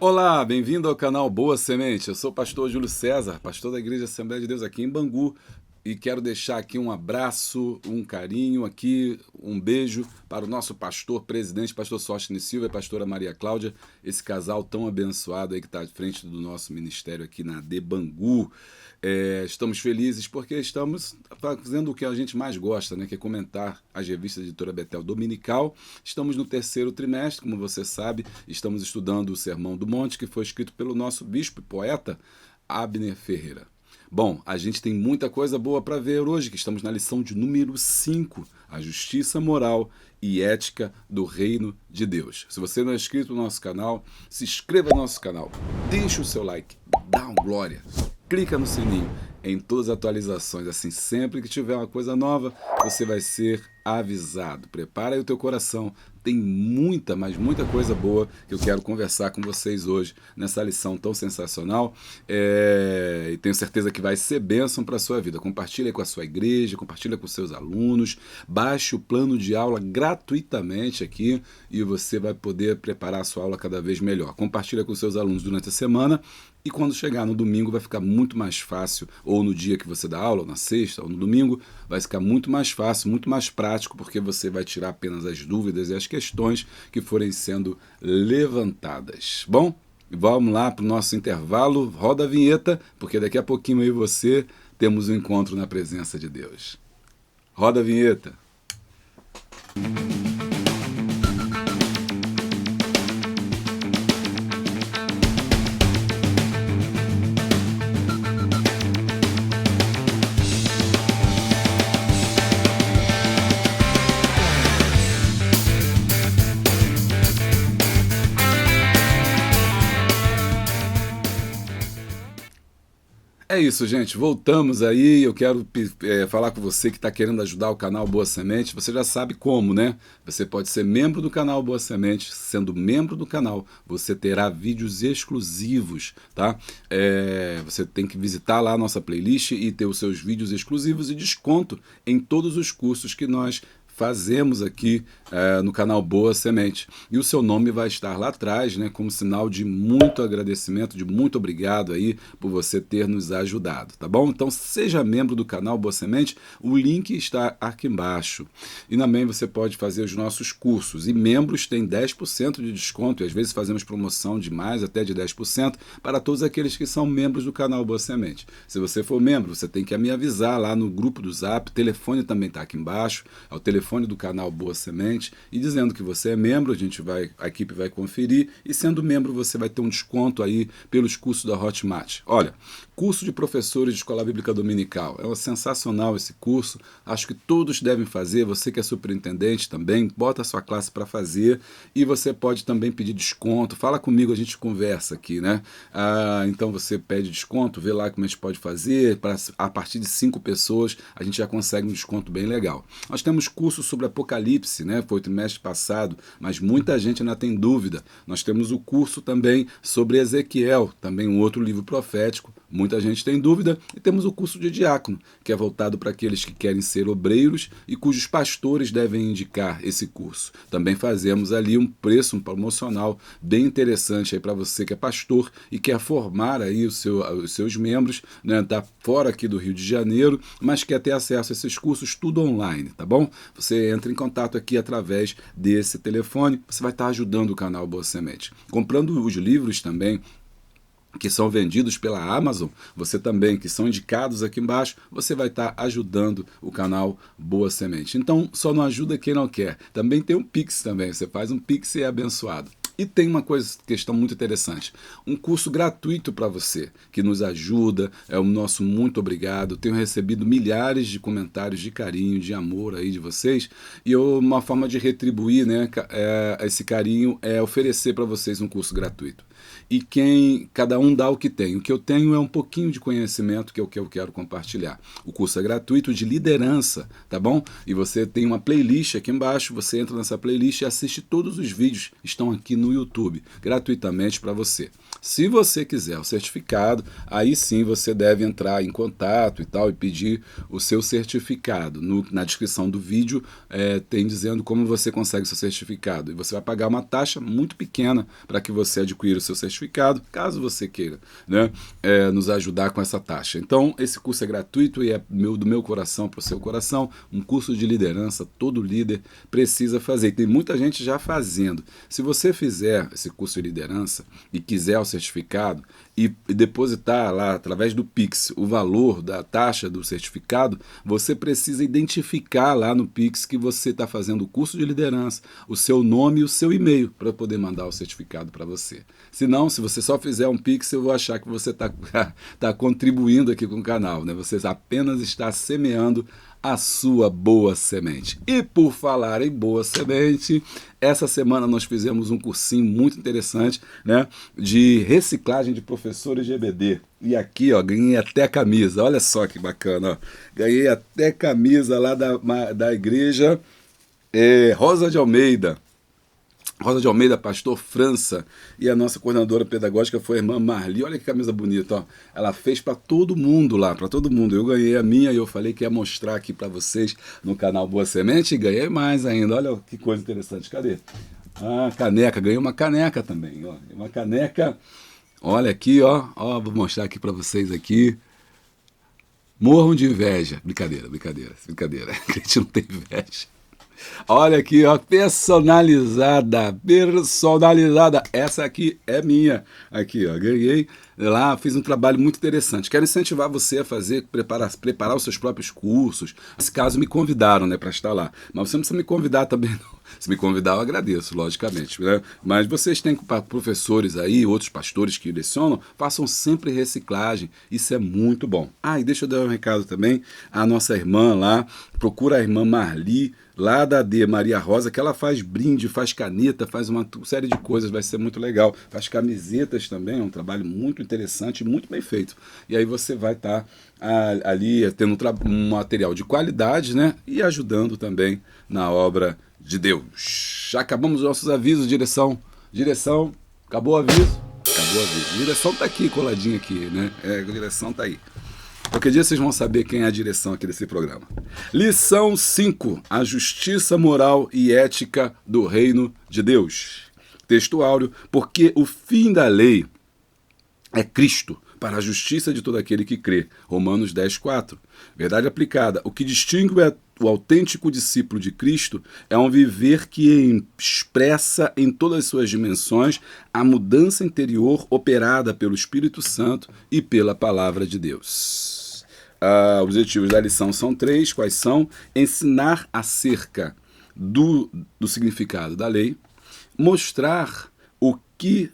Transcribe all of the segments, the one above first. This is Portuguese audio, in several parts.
Olá, bem-vindo ao canal Boa Semente. Eu sou o pastor Júlio César, pastor da Igreja Assembleia de Deus aqui em Bangu. E quero deixar aqui um abraço, um carinho aqui, um beijo para o nosso pastor presidente, pastor Sóstenes Silva e pastora Maria Cláudia, esse casal tão abençoado aí que está à frente do nosso ministério aqui na AD Bangu. Estamos felizes porque estamos fazendo o que a gente mais gosta, né, que é comentar as revistas da Editora Betel Dominical. Estamos no terceiro trimestre, como você sabe, estamos estudando o Sermão do Monte, que foi escrito pelo nosso bispo e poeta Abner Ferreira. Bom, a gente tem muita coisa boa para ver hoje, que estamos na lição de número 5, a justiça moral e ética do reino de Deus. Se você não é inscrito no nosso canal, se inscreva no nosso canal, deixa o seu like, dá um glória, clica no sininho em todas as atualizações, assim, sempre que tiver uma coisa nova, você vai ser avisado. Prepara aí o teu coração, tem muita, mas muita coisa boa que eu quero conversar com vocês hoje nessa lição tão sensacional, e tenho certeza que vai ser bênção para a sua vida. Compartilha com a sua igreja, compartilha com seus alunos, baixe o plano de aula gratuitamente aqui e você vai poder preparar a sua aula cada vez melhor. Compartilha com seus alunos durante a semana e quando chegar no domingo vai ficar muito mais fácil, ou no dia que você dá aula, ou na sexta, ou no domingo, vai ficar muito mais fácil, muito mais prático, porque você vai tirar apenas as dúvidas e as questões que forem sendo levantadas. Bom, vamos lá para o nosso intervalo, roda a vinheta, porque daqui a pouquinho eu e você temos um encontro na presença de Deus. Roda a vinheta. É isso, gente. Voltamos aí. Eu quero falar com você que está querendo ajudar o canal Boa Semente. Você já sabe como, né? Você pode ser membro do canal Boa Semente. Sendo membro do canal, você terá vídeos exclusivos, tá? Você tem que visitar lá a nossa playlist e ter os seus vídeos exclusivos e desconto em todos os cursos que nós fazemos aqui no canal Boa Semente. E o seu nome vai estar lá atrás, né, como sinal de muito agradecimento, de muito obrigado aí por você ter nos ajudado, tá bom? Então seja membro do canal Boa Semente, o link está aqui embaixo. E também você pode fazer os nossos cursos. E membros têm 10% de desconto, e às vezes fazemos promoção de mais, até de 10%, para todos aqueles que são membros do canal Boa Semente. Se você for membro, você tem que me avisar lá no grupo do Zap, o telefone também está aqui embaixo, é o telefone do canal Boa Semente, e dizendo que você é membro, a equipe vai conferir, e sendo membro você vai ter um desconto aí pelos cursos da Hotmart. Olha, curso de professores de escola bíblica dominical, é sensacional esse curso, acho que todos devem fazer, você que é superintendente também, bota a sua classe para fazer, e você pode também pedir desconto, fala comigo, a gente conversa aqui, né? Então você pede desconto, vê lá como a gente pode fazer, a partir de 5 pessoas a gente já consegue um desconto bem legal. Nós temos curso sobre Apocalipse, né? Foi o trimestre passado, mas muita gente ainda tem dúvida. Nós temos o curso também sobre Ezequiel, também um outro livro profético, muita gente tem dúvida, e temos o curso de diácono, que é voltado para aqueles que querem ser obreiros e cujos pastores devem indicar esse curso. Também fazemos ali um preço promocional bem interessante aí para você que é pastor e quer formar aí os seus membros, né? Tá fora aqui do Rio de Janeiro, mas quer ter acesso a esses cursos tudo online, tá bom? Você entra em contato aqui através desse telefone, você vai estar ajudando o canal Boa Semente. Comprando os livros também, que são vendidos pela Amazon, você também, que são indicados aqui embaixo, você vai estar ajudando o canal Boa Semente. Então, só não ajuda quem não quer. Também tem um Pix também, você faz um Pix e é abençoado. E tem uma questão muito interessante, um curso gratuito para você, que nos ajuda, é o nosso muito obrigado, tenho recebido milhares de comentários de carinho, de amor aí de vocês, e uma forma de retribuir, né, esse carinho é oferecer para vocês um curso gratuito. E cada um dá o que tem. O que eu tenho é um pouquinho de conhecimento, que é o que eu quero compartilhar. O curso é gratuito de liderança, tá bom? E você tem uma playlist aqui embaixo, você entra nessa playlist e assiste todos os vídeos, estão aqui no YouTube, gratuitamente para você. Se você quiser o certificado, aí sim você deve entrar em contato e tal e pedir o seu certificado. Na descrição do vídeo tem dizendo como você consegue o seu certificado. E você vai pagar uma taxa muito pequena para que você adquira o seu seu certificado, caso você queira, né, nos ajudar com essa taxa. Então, esse curso é gratuito e é do meu coração para o seu coração, um curso de liderança, todo líder precisa fazer. E tem muita gente já fazendo. Se você fizer esse curso de liderança e quiser o certificado e depositar lá, através do Pix, o valor da taxa do certificado, você precisa identificar lá no Pix que você está fazendo o curso de liderança, o seu nome e o seu e-mail para poder mandar o certificado para você. Se não, se você só fizer um Pix, eu vou achar que você está contribuindo aqui com o canal, né? Você apenas está semeando a sua boa semente. E por falar em boa semente, essa semana nós fizemos um cursinho muito interessante, né, de reciclagem de professores de EBD. E aqui, ó, ganhei até camisa. Olha só que bacana, ó. Ganhei até camisa lá da igreja Rosa de Almeida. Rosa de Almeida, pastor França, e a nossa coordenadora pedagógica foi a irmã Marli. Olha que camisa bonita, ó. Ela fez para todo mundo lá, para todo mundo. Eu ganhei a minha e eu falei que ia mostrar aqui para vocês no canal Boa Semente e ganhei mais ainda. Olha que coisa interessante. Cadê? Ah, caneca. Ganhei uma caneca também, ó. Uma caneca. Olha aqui, ó. Ó, vou mostrar aqui para vocês aqui. Morram de inveja. Brincadeira. A gente não tem inveja. Olha aqui, ó, personalizada. Essa aqui é minha. Aqui, ó, ganhei lá, fiz um trabalho muito interessante. Quero incentivar você a preparar os seus próprios cursos. Nesse caso, me convidaram, né, para estar lá. Mas você não precisa me convidar também, não. Se me convidar, eu agradeço, logicamente, né? Mas vocês têm professores aí, outros pastores que lecionam, façam sempre reciclagem. Isso é muito bom. Ah, e deixa eu dar um recado também. A nossa irmã lá, procura a irmã Marli, lá da D Maria Rosa, que ela faz brinde, faz caneta, faz uma série de coisas, vai ser muito legal. Faz camisetas também, é um trabalho muito interessante e muito bem feito. E aí você vai estar ali tendo um material de qualidade, né? E ajudando também na obra de Deus. Já acabamos os nossos avisos, direção, acabou o aviso? Acabou o aviso. Direção tá aqui, coladinha aqui, né? A direção tá aí. Qualquer dia vocês vão saber quem é a direção aqui desse programa. Lição 5. A justiça moral e ética do reino de Deus. Texto áureo. Porque o fim da lei é Cristo, para a justiça de todo aquele que crê. Romanos 10:4. Verdade aplicada. O que distingue o autêntico discípulo de Cristo é um viver que expressa em todas as suas dimensões a mudança interior operada pelo Espírito Santo e pela Palavra de Deus. Os objetivos da lição são 3. Quais são? Ensinar acerca do significado da lei, mostrar o que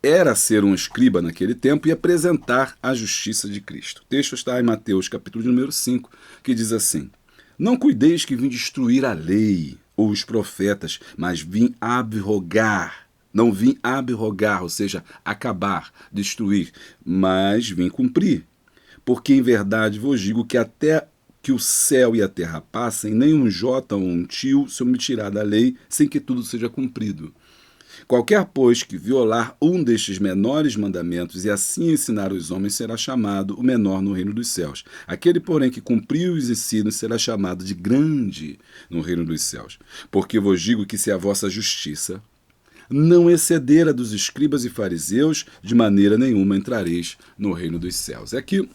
era ser um escriba naquele tempo e apresentar a justiça de Cristo. O texto está em Mateus, capítulo número 5, que diz assim: Não cuideis que vim destruir a lei ou os profetas, mas vim abrogar. Não vim abrogar, ou seja, acabar, destruir, mas vim cumprir. Porque em verdade vos digo que até que o céu e a terra passem, nem um jota ou um tio se omitirá da lei, sem que tudo seja cumprido. Qualquer, pois, que violar um destes menores mandamentos e assim ensinar os homens será chamado o menor no reino dos céus. Aquele, porém, que cumpriu os ensinos será chamado de grande no reino dos céus. Porque vos digo que se a vossa justiça não exceder a dos escribas e fariseus, de maneira nenhuma entrareis no reino dos céus. Aqui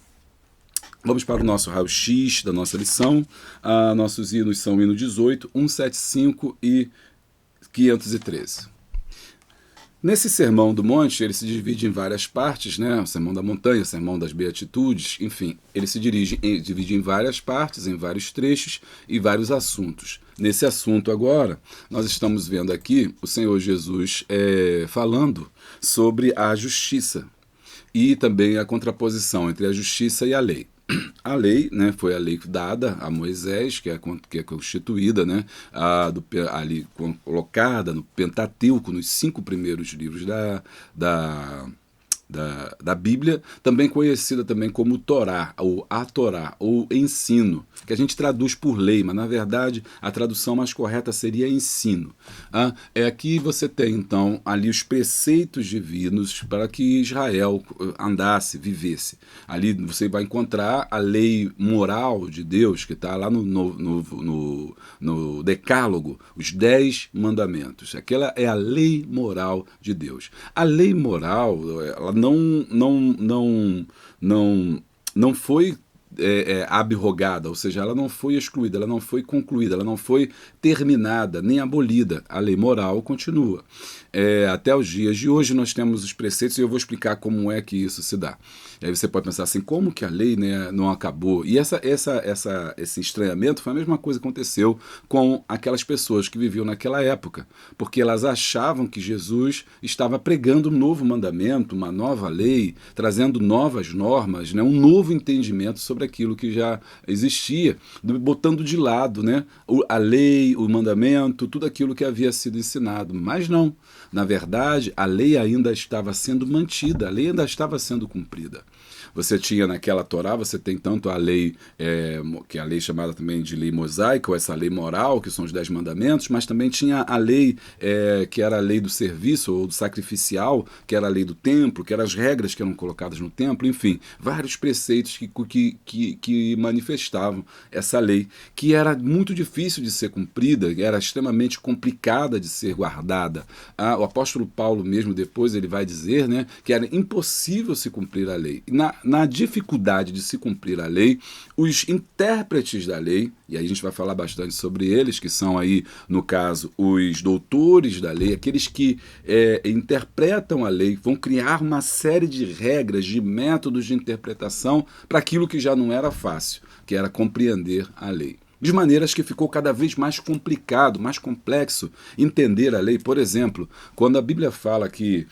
vamos para o nosso raio-x da nossa lição. Nossos hinos são o hino 18, 175 e 513. Nesse Sermão do Monte, ele se divide em várias partes, né? O Sermão da Montanha, o Sermão das Beatitudes, enfim, ele se divide em várias partes, em vários trechos e vários assuntos. Nesse assunto agora, nós estamos vendo aqui o Senhor Jesus falando sobre a justiça e também a contraposição entre a justiça e a lei. A lei, né, foi a lei dada a Moisés, que é constituída, né, ali colocada no Pentateuco, nos 5 primeiros livros da Bíblia, também conhecida também como Torá, ou a Torá, ou ensino, que a gente traduz por lei, mas na verdade a tradução mais correta seria ensino. Aqui você tem então ali os preceitos divinos para que Israel andasse, vivesse. Ali você vai encontrar a lei moral de Deus, que está lá no Decálogo, os 10 mandamentos. Aquela é a lei moral de Deus. A lei moral, ela não foi abrogada, ou seja, ela não foi excluída, ela não foi concluída, ela não foi terminada, nem abolida. A lei moral continua. Até os dias de hoje nós temos os preceitos e eu vou explicar como é que isso se dá. Aí você pode pensar assim, como que a lei, né, não acabou? E esse estranhamento foi a mesma coisa que aconteceu com aquelas pessoas que viviam naquela época, porque elas achavam que Jesus estava pregando um novo mandamento, uma nova lei, trazendo novas normas, né, um novo entendimento sobre aquilo que já existia, botando de lado, né, a lei, o mandamento, tudo aquilo que havia sido ensinado. Mas não. Na verdade, a lei ainda estava sendo mantida, a lei ainda estava sendo cumprida. Você tinha naquela Torá, você tem tanto a lei, que é a lei chamada também de lei mosaica, ou essa lei moral, que são os 10 mandamentos, mas também tinha a lei que era a lei do serviço, ou do sacrificial, que era a lei do templo, que eram as regras que eram colocadas no templo, enfim, vários preceitos que manifestavam essa lei, que era muito difícil de ser cumprida, era extremamente complicada de ser guardada. O apóstolo Paulo mesmo depois ele vai dizer, né, que era impossível se cumprir a lei. Na dificuldade de se cumprir a lei, os intérpretes da lei, e aí a gente vai falar bastante sobre eles, que são aí, no caso, os doutores da lei, aqueles que interpretam a lei, vão criar uma série de regras, de métodos de interpretação para aquilo que já não era fácil, que era compreender a lei. De maneiras que ficou cada vez mais complicado, mais complexo entender a lei. Por exemplo, quando a Bíblia fala que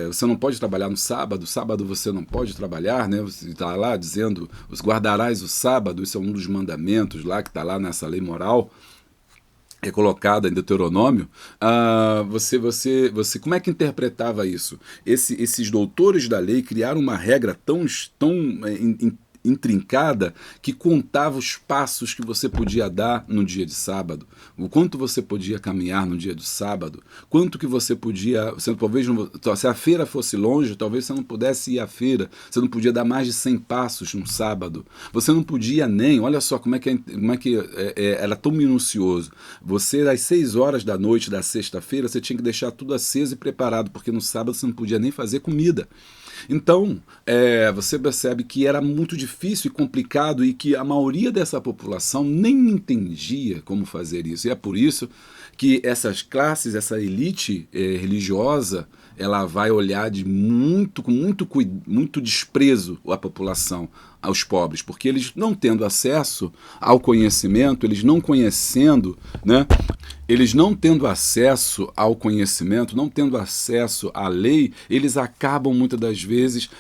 você não pode trabalhar no sábado você não pode trabalhar, né? Você está lá dizendo, os guardarás o sábado, isso é um dos mandamentos lá, que está lá nessa lei moral, é colocada em Deuteronômio, você como é que interpretava isso? Esses doutores da lei criaram uma regra tão intrincada que contava os passos que você podia dar no dia de sábado, o quanto você podia caminhar no dia do sábado, quanto que você podia, talvez se a feira fosse longe, talvez você não pudesse ir à feira, você não podia dar mais de 100 passos no sábado, você não podia nem, olha só como é que era tão minucioso, você às 6 horas da noite da sexta-feira, você tinha que deixar tudo aceso e preparado, porque no sábado você não podia nem fazer comida. Então, você percebe que era muito difícil e complicado e que a maioria dessa população nem entendia como fazer isso. E é por isso que essas classes, essa elite religiosa, ela vai olhar com muito desprezo a população, aos pobres, porque eles não tendo acesso ao conhecimento, eles não conhecendo, né? Eles não tendo acesso ao conhecimento, não tendo acesso à lei, eles acabam muitas das vezes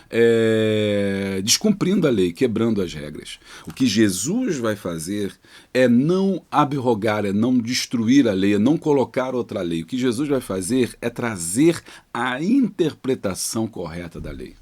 descumprindo a lei, quebrando as regras. O que Jesus vai fazer é não abrogar, é não destruir a lei, é não colocar outra lei. O que Jesus vai fazer é trazer a interpretação correta da lei.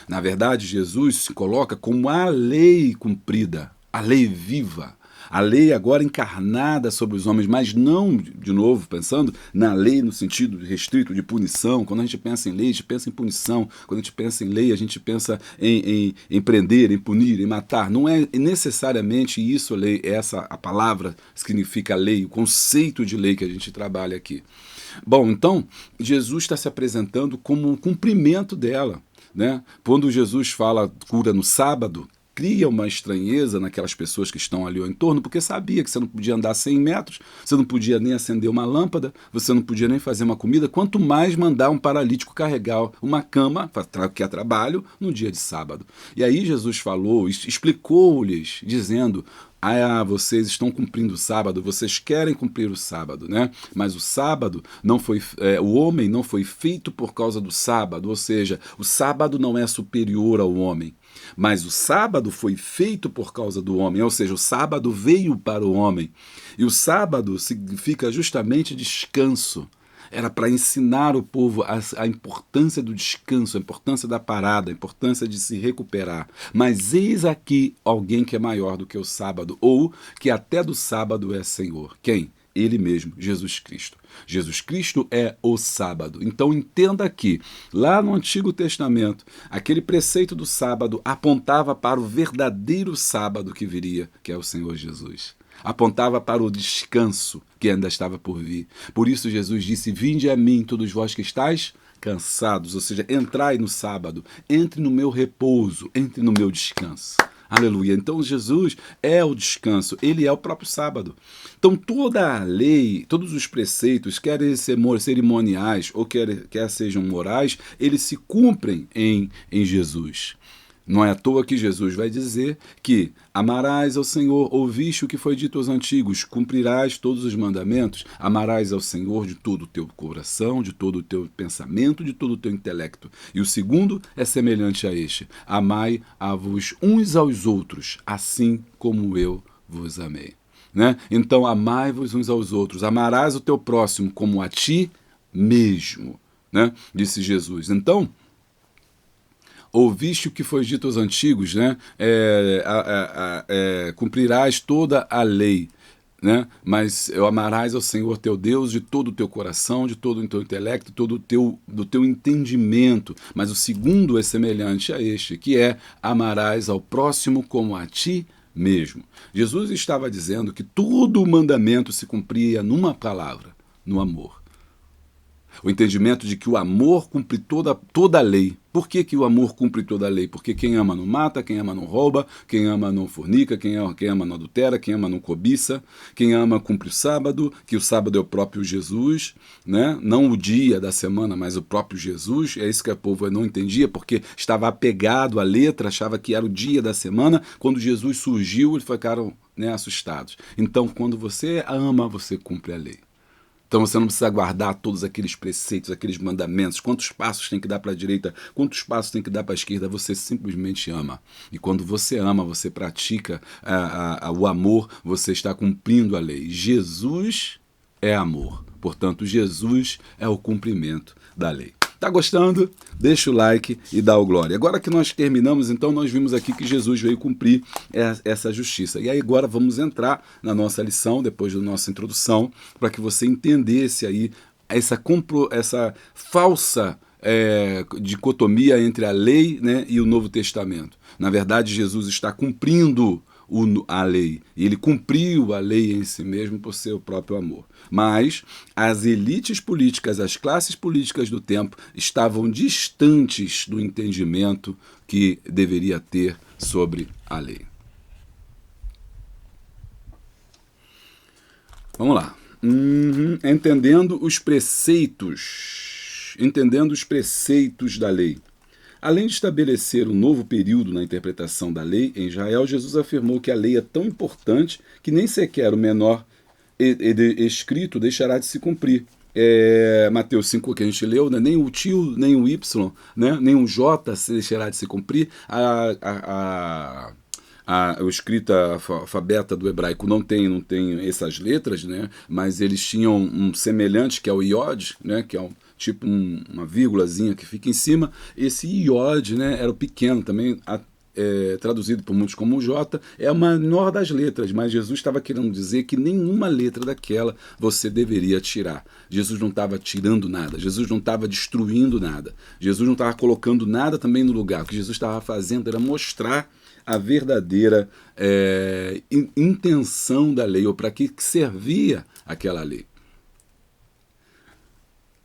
Na verdade, Jesus se coloca como a lei cumprida, a lei viva, a lei agora encarnada sobre os homens, mas não, de novo, pensando na lei no sentido restrito de punição. Quando a gente pensa em lei, a gente pensa em punição. Quando a gente pensa em lei, a gente pensa em prender, em punir, em matar. Não é necessariamente isso a lei, essa a palavra significa lei, o conceito de lei que a gente trabalha aqui. Bom, então, Jesus está se apresentando como um cumprimento dela. Né? Quando Jesus fala cura no sábado, cria uma estranheza naquelas pessoas que estão ali ao entorno, porque sabia que você não podia andar 100 metros, você não podia nem acender uma lâmpada, você não podia nem fazer uma comida, quanto mais mandar um paralítico carregar uma cama, que é trabalho, no dia de sábado. E aí Jesus falou, explicou-lhes, dizendo: vocês estão cumprindo o sábado, vocês querem cumprir o sábado, né? Mas o sábado não foi, o homem não foi feito por causa do sábado, ou seja, o sábado não é superior ao homem, mas o sábado foi feito por causa do homem, ou seja, o sábado veio para o homem, e o sábado significa justamente descanso. era para ensinar o povo a importância do descanso, a importância da parada, a importância de se recuperar. Mas eis aqui alguém que é maior do que o sábado, ou que até do sábado é Senhor. Quem? Ele mesmo, Jesus Cristo. Jesus Cristo é o sábado. Então entenda que, lá no Antigo Testamento, aquele preceito do sábado apontava para o verdadeiro sábado que viria, que é o Senhor Jesus. Apontava para o descanso que ainda estava por vir. Por isso Jesus disse, vinde a mim, todos vós que estáis cansados, ou seja, entrai no sábado, entre no meu repouso, entre no meu descanso. Aleluia. Então Jesus é o descanso, ele é o próprio sábado. Então toda a lei, todos os preceitos, quer sejam cerimoniais ou quer sejam morais, eles se cumprem em Jesus. Não é à toa que Jesus vai dizer que amarás ao Senhor, ouviste o que foi dito aos antigos, cumprirás todos os mandamentos, amarás ao Senhor de todo o teu coração, de todo o teu pensamento, de todo o teu intelecto. E o segundo é semelhante a este, amai-vos uns aos outros, assim como eu vos amei. Né? Então amai-vos uns aos outros, amarás o teu próximo como a ti mesmo, né? Disse Jesus. Então, ouviste o que foi dito aos antigos, né? Cumprirás toda a lei, né? Mas amarás ao Senhor teu Deus de todo o teu coração, de todo o teu intelecto, do teu entendimento. Mas o segundo é semelhante a este, que é amarás ao próximo como a ti mesmo. Jesus estava dizendo que todo o mandamento se cumpria numa palavra, no amor. O entendimento de que o amor cumpre toda a lei. Por que o amor cumpre toda a lei? Porque quem ama não mata, quem ama não rouba, quem ama não fornica, quem ama não adultera, quem ama não cobiça, quem ama cumpre o sábado, que o sábado é o próprio Jesus, né? Não o dia da semana, mas o próprio Jesus. É isso que o povo não entendia, porque estava apegado à letra, achava que era o dia da semana. Quando Jesus surgiu, eles ficaram, né, assustados. Então, quando você ama, você cumpre a lei. Então você não precisa guardar todos aqueles preceitos, aqueles mandamentos, quantos passos tem que dar para a direita, quantos passos tem que dar para a esquerda, você simplesmente ama. E quando você ama, você pratica o amor, você está cumprindo a lei. Jesus é amor, portanto Jesus é o cumprimento da lei. Tá gostando? Deixa o like e dá o glória. Agora que nós terminamos, então, nós vimos aqui que Jesus veio cumprir essa justiça. E aí agora vamos entrar na nossa lição, depois da nossa introdução, para que você entendesse aí essa falsa dicotomia entre a lei, né, e o Novo Testamento. Na verdade, Jesus está cumprindo a lei. E ele cumpriu a lei em si mesmo por seu próprio amor. Mas as elites políticas, as classes políticas do tempo estavam distantes do entendimento que deveria ter sobre a lei. Vamos lá. Entendendo os preceitos da lei. Além de estabelecer um novo período na interpretação da lei em Israel, Jesus afirmou que a lei é tão importante que nem sequer o menor escrito deixará de se cumprir. Mateus 5 que a gente leu, né? Nem o tio, nem o Y, né? Nem o J se deixará de se cumprir. A escrita alfabeta do hebraico não tem essas letras, né? Mas eles tinham um semelhante, que é o iod, né? Que é tipo uma vírgulazinha que fica em cima. Esse iod, né? Era o pequeno, também traduzido por muitos como o J, é a menor das letras, mas Jesus estava querendo dizer que nenhuma letra daquela você deveria tirar. Jesus não estava tirando nada, Jesus não estava destruindo nada, Jesus não estava colocando nada também no lugar. O que Jesus estava fazendo era mostrar a verdadeira intenção da lei, ou para que servia aquela lei.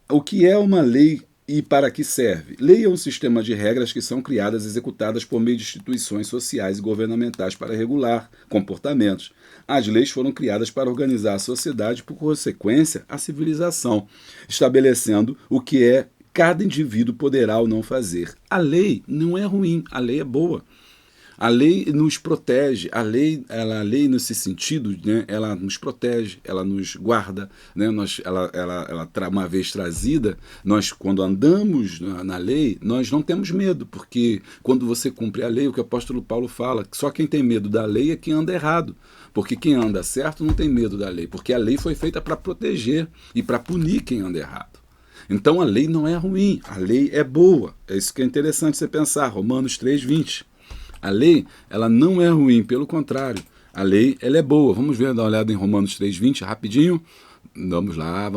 O que é uma lei e para que serve? Lei é um sistema de regras que são criadas e executadas por meio de instituições sociais e governamentais para regular comportamentos. As leis foram criadas para organizar a sociedade e, por consequência, a civilização, estabelecendo o que cada indivíduo poderá ou não fazer. A lei não é ruim, a lei é boa. A lei nos protege, a lei nesse sentido, né, ela nos protege, ela nos guarda, né, uma vez trazida, nós quando andamos na lei, nós não temos medo, porque quando você cumpre a lei, o que o apóstolo Paulo fala, que só quem tem medo da lei é quem anda errado, porque quem anda certo não tem medo da lei, porque a lei foi feita para proteger e para punir quem anda errado. Então a lei não é ruim, a lei é boa, é isso que é interessante você pensar, Romanos 3:20. A lei, ela não é ruim, pelo contrário. A lei, ela é boa. Vamos ver, dar uma olhada em Romanos 3:20, rapidinho. Vamos lá.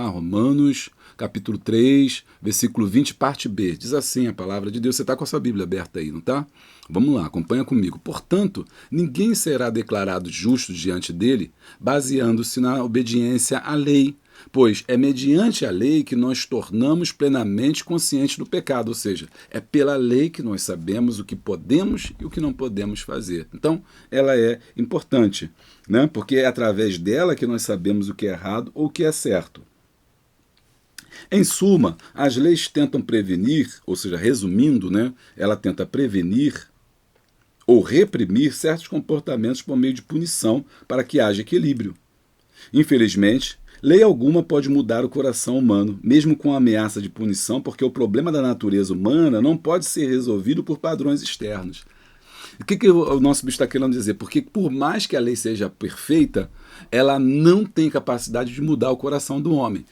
Romanos, capítulo 3, versículo 20, parte B. Diz assim a palavra de Deus. Você está com a sua Bíblia aberta aí, não está? Vamos lá, acompanha comigo. Portanto, ninguém será declarado justo diante dele, baseando-se na obediência à lei. Pois é mediante a lei que nós tornamos plenamente conscientes do pecado, ou seja, é pela lei que nós sabemos o que podemos e o que não podemos fazer. Então, ela é importante, né? Porque é através dela que nós sabemos o que é errado ou o que é certo. Em suma, as leis tentam prevenir, ou seja, resumindo, né, ela tenta prevenir ou reprimir certos comportamentos por meio de punição para que haja equilíbrio. Infelizmente, lei alguma pode mudar o coração humano, mesmo com a ameaça de punição, porque o problema da natureza humana não pode ser resolvido por padrões externos. O que o nosso bicho está querendo dizer? Porque por mais que a lei seja perfeita, ela não tem capacidade de mudar o coração do homem.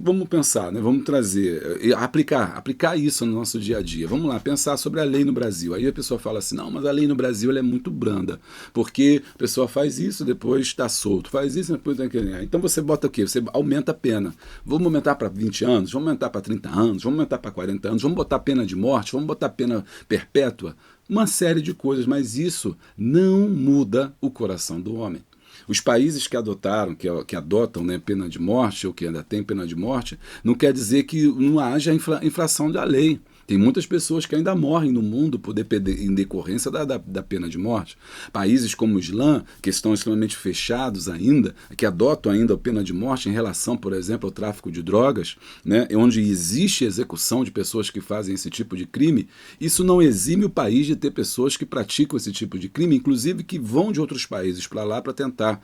Vamos pensar, né? Vamos trazer, aplicar isso no nosso dia a dia. Vamos lá, pensar sobre a lei no Brasil. Aí a pessoa fala assim, não, mas a lei no Brasil ela é muito branda, porque a pessoa faz isso, depois está solto, faz isso, depois tem que... Então você bota o quê? Você aumenta a pena. Vamos aumentar para 20 anos, vamos aumentar para 30 anos, vamos aumentar para 40 anos, vamos botar pena de morte, vamos botar pena perpétua. Uma série de coisas, mas isso não muda o coração do homem. Os países que adotaram, que adotam, né, pena de morte, ou que ainda tem pena de morte, não quer dizer que não haja infração da lei. Tem muitas pessoas que ainda morrem no mundo em decorrência da pena de morte. Países como o Islã, que estão extremamente fechados ainda, que adotam ainda a pena de morte em relação, por exemplo, ao tráfico de drogas, né, onde existe execução de pessoas que fazem esse tipo de crime, isso não exime o país de ter pessoas que praticam esse tipo de crime, inclusive que vão de outros países para lá para tentar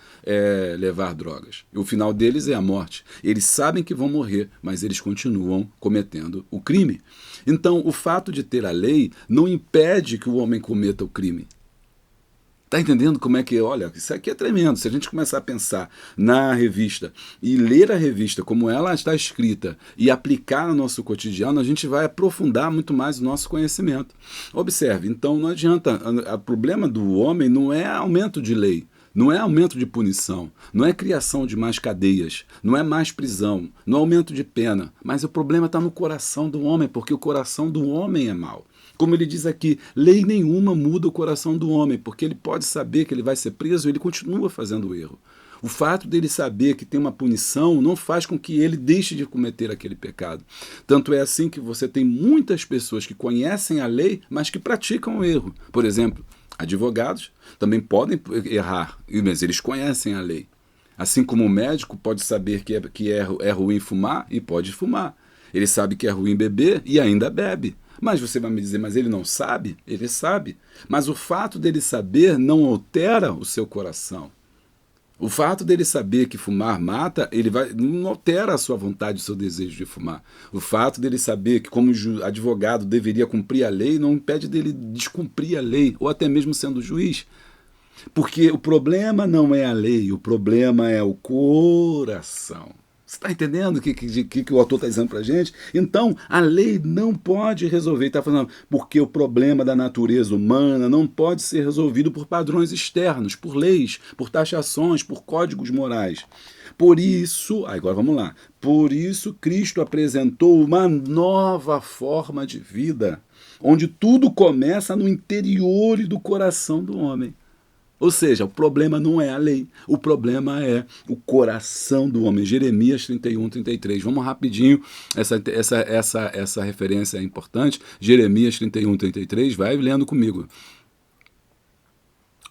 levar drogas. E o final deles é a morte. Eles sabem que vão morrer, mas eles continuam cometendo o crime. Então, o fato de ter a lei não impede que o homem cometa o crime. Está entendendo como é que... Olha, isso aqui é tremendo. Se a gente começar a pensar na revista e ler a revista como ela está escrita e aplicar no nosso cotidiano, a gente vai aprofundar muito mais o nosso conhecimento. Observe, então não adianta... O problema do homem não é aumento de lei. Não é aumento de punição, não é criação de mais cadeias, não é mais prisão, não é aumento de pena, mas o problema está no coração do homem, porque o coração do homem é mau. Como ele diz aqui, lei nenhuma muda o coração do homem, porque ele pode saber que ele vai ser preso e ele continua fazendo o erro. O fato dele saber que tem uma punição não faz com que ele deixe de cometer aquele pecado. Tanto é assim que você tem muitas pessoas que conhecem a lei, mas que praticam o erro. Por exemplo, advogados também podem errar, mas eles conhecem a lei. Assim como o médico pode saber que é ruim fumar e pode fumar. Ele sabe que é ruim beber e ainda bebe. Mas você vai me dizer, mas ele não sabe? Ele sabe. Mas o fato dele saber não altera o seu coração. O fato dele saber que fumar mata, não altera a sua vontade, o seu desejo de fumar. O fato dele saber que como advogado deveria cumprir a lei, não impede dele descumprir a lei, ou até mesmo sendo juiz. Porque o problema não é a lei, o problema é o coração. Você está entendendo o que o autor está dizendo para a gente? Então, a lei não pode resolver, está falando, porque o problema da natureza humana não pode ser resolvido por padrões externos, por leis, por taxações, por códigos morais. Por isso, agora vamos lá, por isso Cristo apresentou uma nova forma de vida, onde tudo começa no interior e do coração do homem. Ou seja, o problema não é a lei, o problema é o coração do homem. Jeremias 31:33. Vamos rapidinho, essa referência é importante. Jeremias 31:33, vai lendo comigo.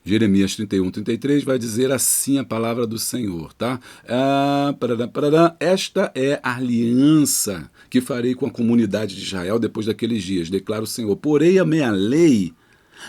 Jeremias 31, 33 vai dizer assim a palavra do Senhor, tá? Esta é a aliança que farei com a comunidade de Israel depois daqueles dias, declara o Senhor. Porei a minha lei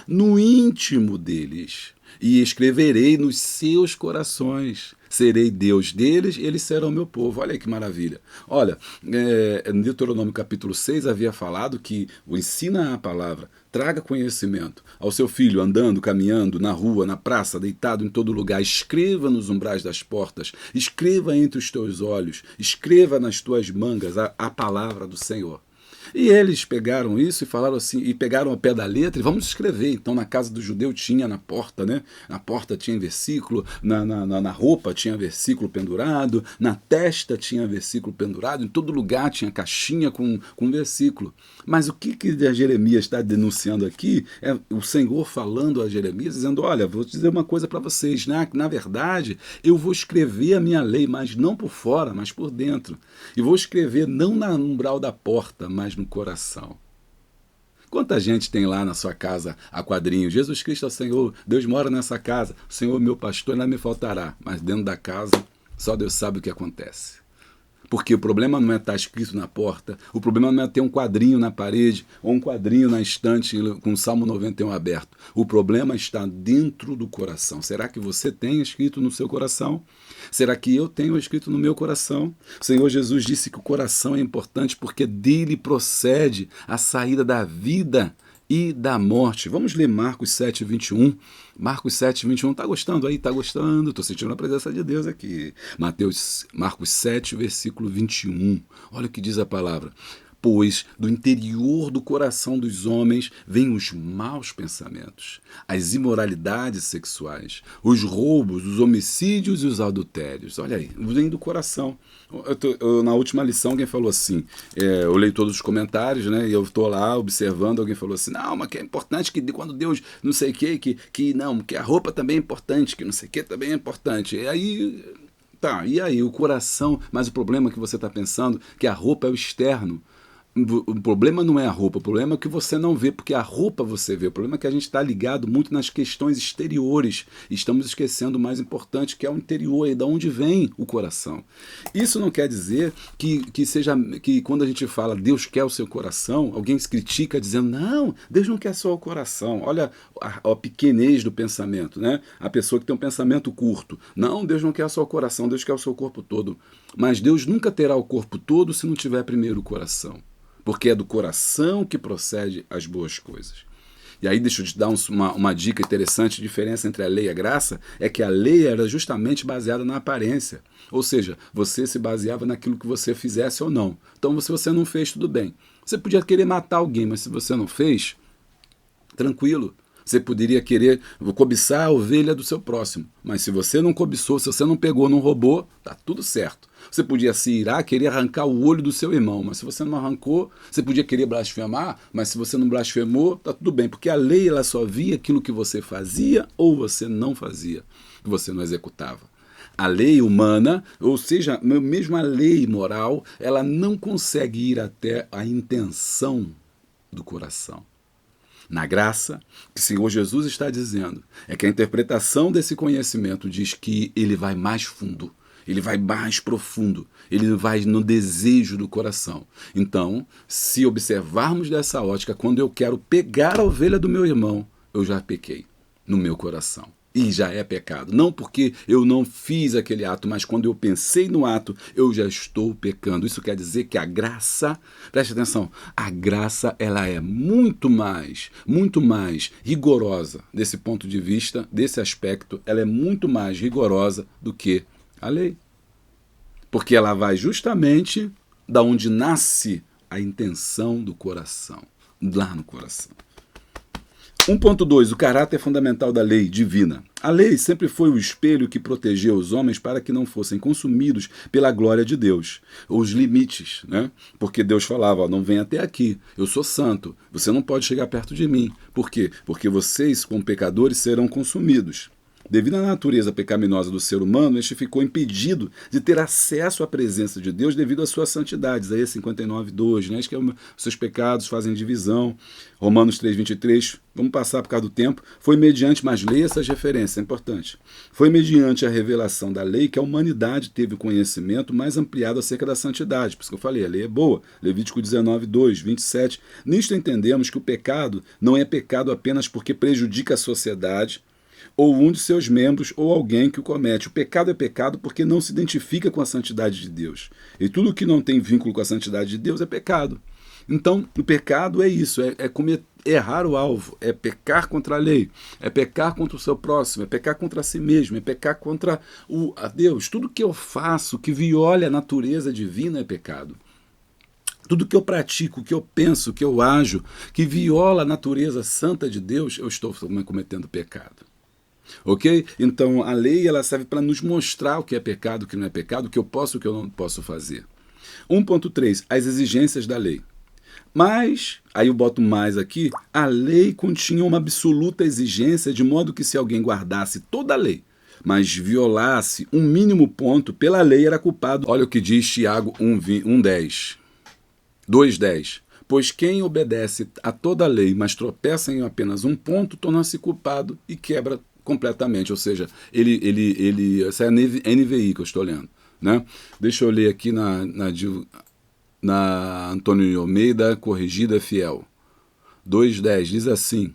no íntimo deles e escreverei nos seus corações. Serei Deus deles e eles serão meu povo. Olha aí que maravilha. Olha, no Deuteronômio capítulo 6 havia falado que o ensina a palavra, traga conhecimento ao seu filho andando, caminhando, na rua, na praça, deitado em todo lugar. Escreva nos umbrais das portas, escreva entre os teus olhos, escreva nas tuas mangas a palavra do Senhor. E eles pegaram isso e falaram assim, e pegaram ao pé da letra e vamos escrever. Então na casa do judeu tinha na porta, né? Na porta tinha versículo, na roupa tinha versículo pendurado, na testa tinha versículo pendurado, em todo lugar tinha caixinha com versículo. Mas o que Jeremias está denunciando aqui é o Senhor falando a Jeremias, dizendo, olha, vou dizer uma coisa para vocês, na verdade eu vou escrever a minha lei, mas não por fora, mas por dentro. E vou escrever não na umbral da porta, mas no coração. Quanta gente tem lá na sua casa a quadrinho, Jesus Cristo é o Senhor, Deus mora nessa casa, o Senhor é meu pastor, nada me faltará. Mas dentro da casa, só Deus sabe o que acontece. Porque o problema não é estar escrito na porta, o problema não é ter um quadrinho na parede ou um quadrinho na estante com o Salmo 91 aberto. O problema está dentro do coração. Será que você tem escrito no seu coração? Será que eu tenho escrito no meu coração? O Senhor Jesus disse que o coração é importante porque dele procede a saída da vida e da morte. Vamos ler Marcos 7, 21. Marcos 7, 21. Tá gostando aí? Tá gostando? Tô sentindo a presença de Deus aqui. Marcos 7, versículo 21. Olha o que diz a palavra. Pois do interior do coração dos homens vêm os maus pensamentos, as imoralidades sexuais, os roubos, os homicídios e os adultérios. Olha aí, vem do coração. Na última lição alguém falou assim, eu leio todos os comentários, né, e eu estou lá observando, alguém falou assim, não, mas que é importante que quando Deus não sei o que não, que a roupa também é importante, que não sei o que também é importante. E aí, tá, e aí o coração, mas o problema é que você está pensando que a roupa é o externo. O problema não é a roupa, o problema é que você não vê, porque a roupa você vê. O problema é que a gente está ligado muito nas questões exteriores e estamos esquecendo o mais importante, que é o interior, e de onde vem o coração. Isso não quer dizer que quando a gente fala Deus quer o seu coração, alguém se critica dizendo, não, Deus não quer só o coração. Olha a pequenez do pensamento, né? A pessoa que tem um pensamento curto. Não, Deus não quer só o coração, Deus quer o seu corpo todo. Mas Deus nunca terá o corpo todo se não tiver primeiro o coração. Porque é do coração que procede as boas coisas. E aí deixa eu te dar uma dica interessante, a diferença entre a lei e a graça, é que a lei era justamente baseada na aparência. Ou seja, você se baseava naquilo que você fizesse ou não. Então se você não fez, tudo bem. Você podia querer matar alguém, mas se você não fez, tranquilo. Você poderia querer cobiçar a ovelha do seu próximo. Mas se você não cobiçou, se você não pegou, não roubou, tá tudo certo. Você podia se irar, querer arrancar o olho do seu irmão. Mas se você não arrancou, você podia querer blasfemar. Mas se você não blasfemou, tá tudo bem. Porque a lei ela só via aquilo que você fazia ou você não fazia. Que você não executava. A lei humana, ou seja, mesmo a lei moral, ela não consegue ir até a intenção do coração. Na graça, o que o Senhor Jesus está dizendo é que a interpretação desse conhecimento diz que ele vai mais fundo, ele vai mais profundo, ele vai no desejo do coração. Então, se observarmos dessa ótica, quando eu quero pegar a ovelha do meu irmão, eu já pequei no meu coração. E já é pecado. Não porque eu não fiz aquele ato, mas quando eu pensei no ato, eu já estou pecando. Isso quer dizer que a graça, preste atenção, a graça ela é muito mais rigorosa desse ponto de vista, desse aspecto, ela é muito mais rigorosa do que a lei. Porque ela vai justamente da onde nasce a intenção do coração, lá no coração. 1.2. O caráter fundamental da lei divina. A lei sempre foi o espelho que protegeu os homens para que não fossem consumidos pela glória de Deus. Os limites, né? Porque Deus falava, não venha até aqui, eu sou santo, você não pode chegar perto de mim. Por quê? Porque vocês, como pecadores, serão consumidos. Devido à natureza pecaminosa do ser humano, este ficou impedido de ter acesso à presença de Deus devido à sua santidade. Isaías 59:2, né? Acho que seus pecados fazem divisão. Romanos 3:23, vamos passar por causa do tempo. Foi mediante, mas leia essas referências, é importante. Foi mediante a revelação da lei que a humanidade teve o conhecimento mais ampliado acerca da santidade. Por isso que eu falei, a lei é boa. Levítico 19:2, 27. Nisto entendemos que o pecado não é pecado apenas porque prejudica a sociedade, ou um de seus membros, ou alguém que o comete. O pecado é pecado porque não se identifica com a santidade de Deus. E tudo que não tem vínculo com a santidade de Deus é pecado. Então, o pecado é isso, é errar o alvo, é pecar contra a lei, é pecar contra o seu próximo, é pecar contra si mesmo, é pecar contra a Deus. Tudo que eu faço que viole a natureza divina é pecado. Tudo que eu pratico, que eu penso, que eu ajo, que viola a natureza santa de Deus, eu estou cometendo pecado. Ok? Então a lei ela serve para nos mostrar o que é pecado, o que não é pecado, o que eu posso e o que eu não posso fazer. 1.3. As exigências da lei. Mas, aí eu boto mais aqui, a lei continha uma absoluta exigência, de modo que se alguém guardasse toda a lei, mas violasse um mínimo ponto, pela lei era culpado. Olha o que diz Tiago 1:10. 2:10. Pois quem obedece a toda a lei, mas tropeça em apenas um ponto, torna-se culpado e quebra completamente. Ou seja, essa é a NVI que eu estou lendo, né? Deixa eu ler aqui na Antônio Almeida, corrigida fiel. 2:10 diz assim: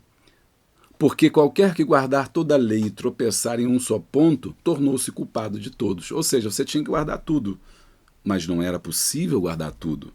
porque qualquer que guardar toda a lei e tropeçar em um só ponto, tornou-se culpado de todos. Ou seja, você tinha que guardar tudo, mas não era possível guardar tudo.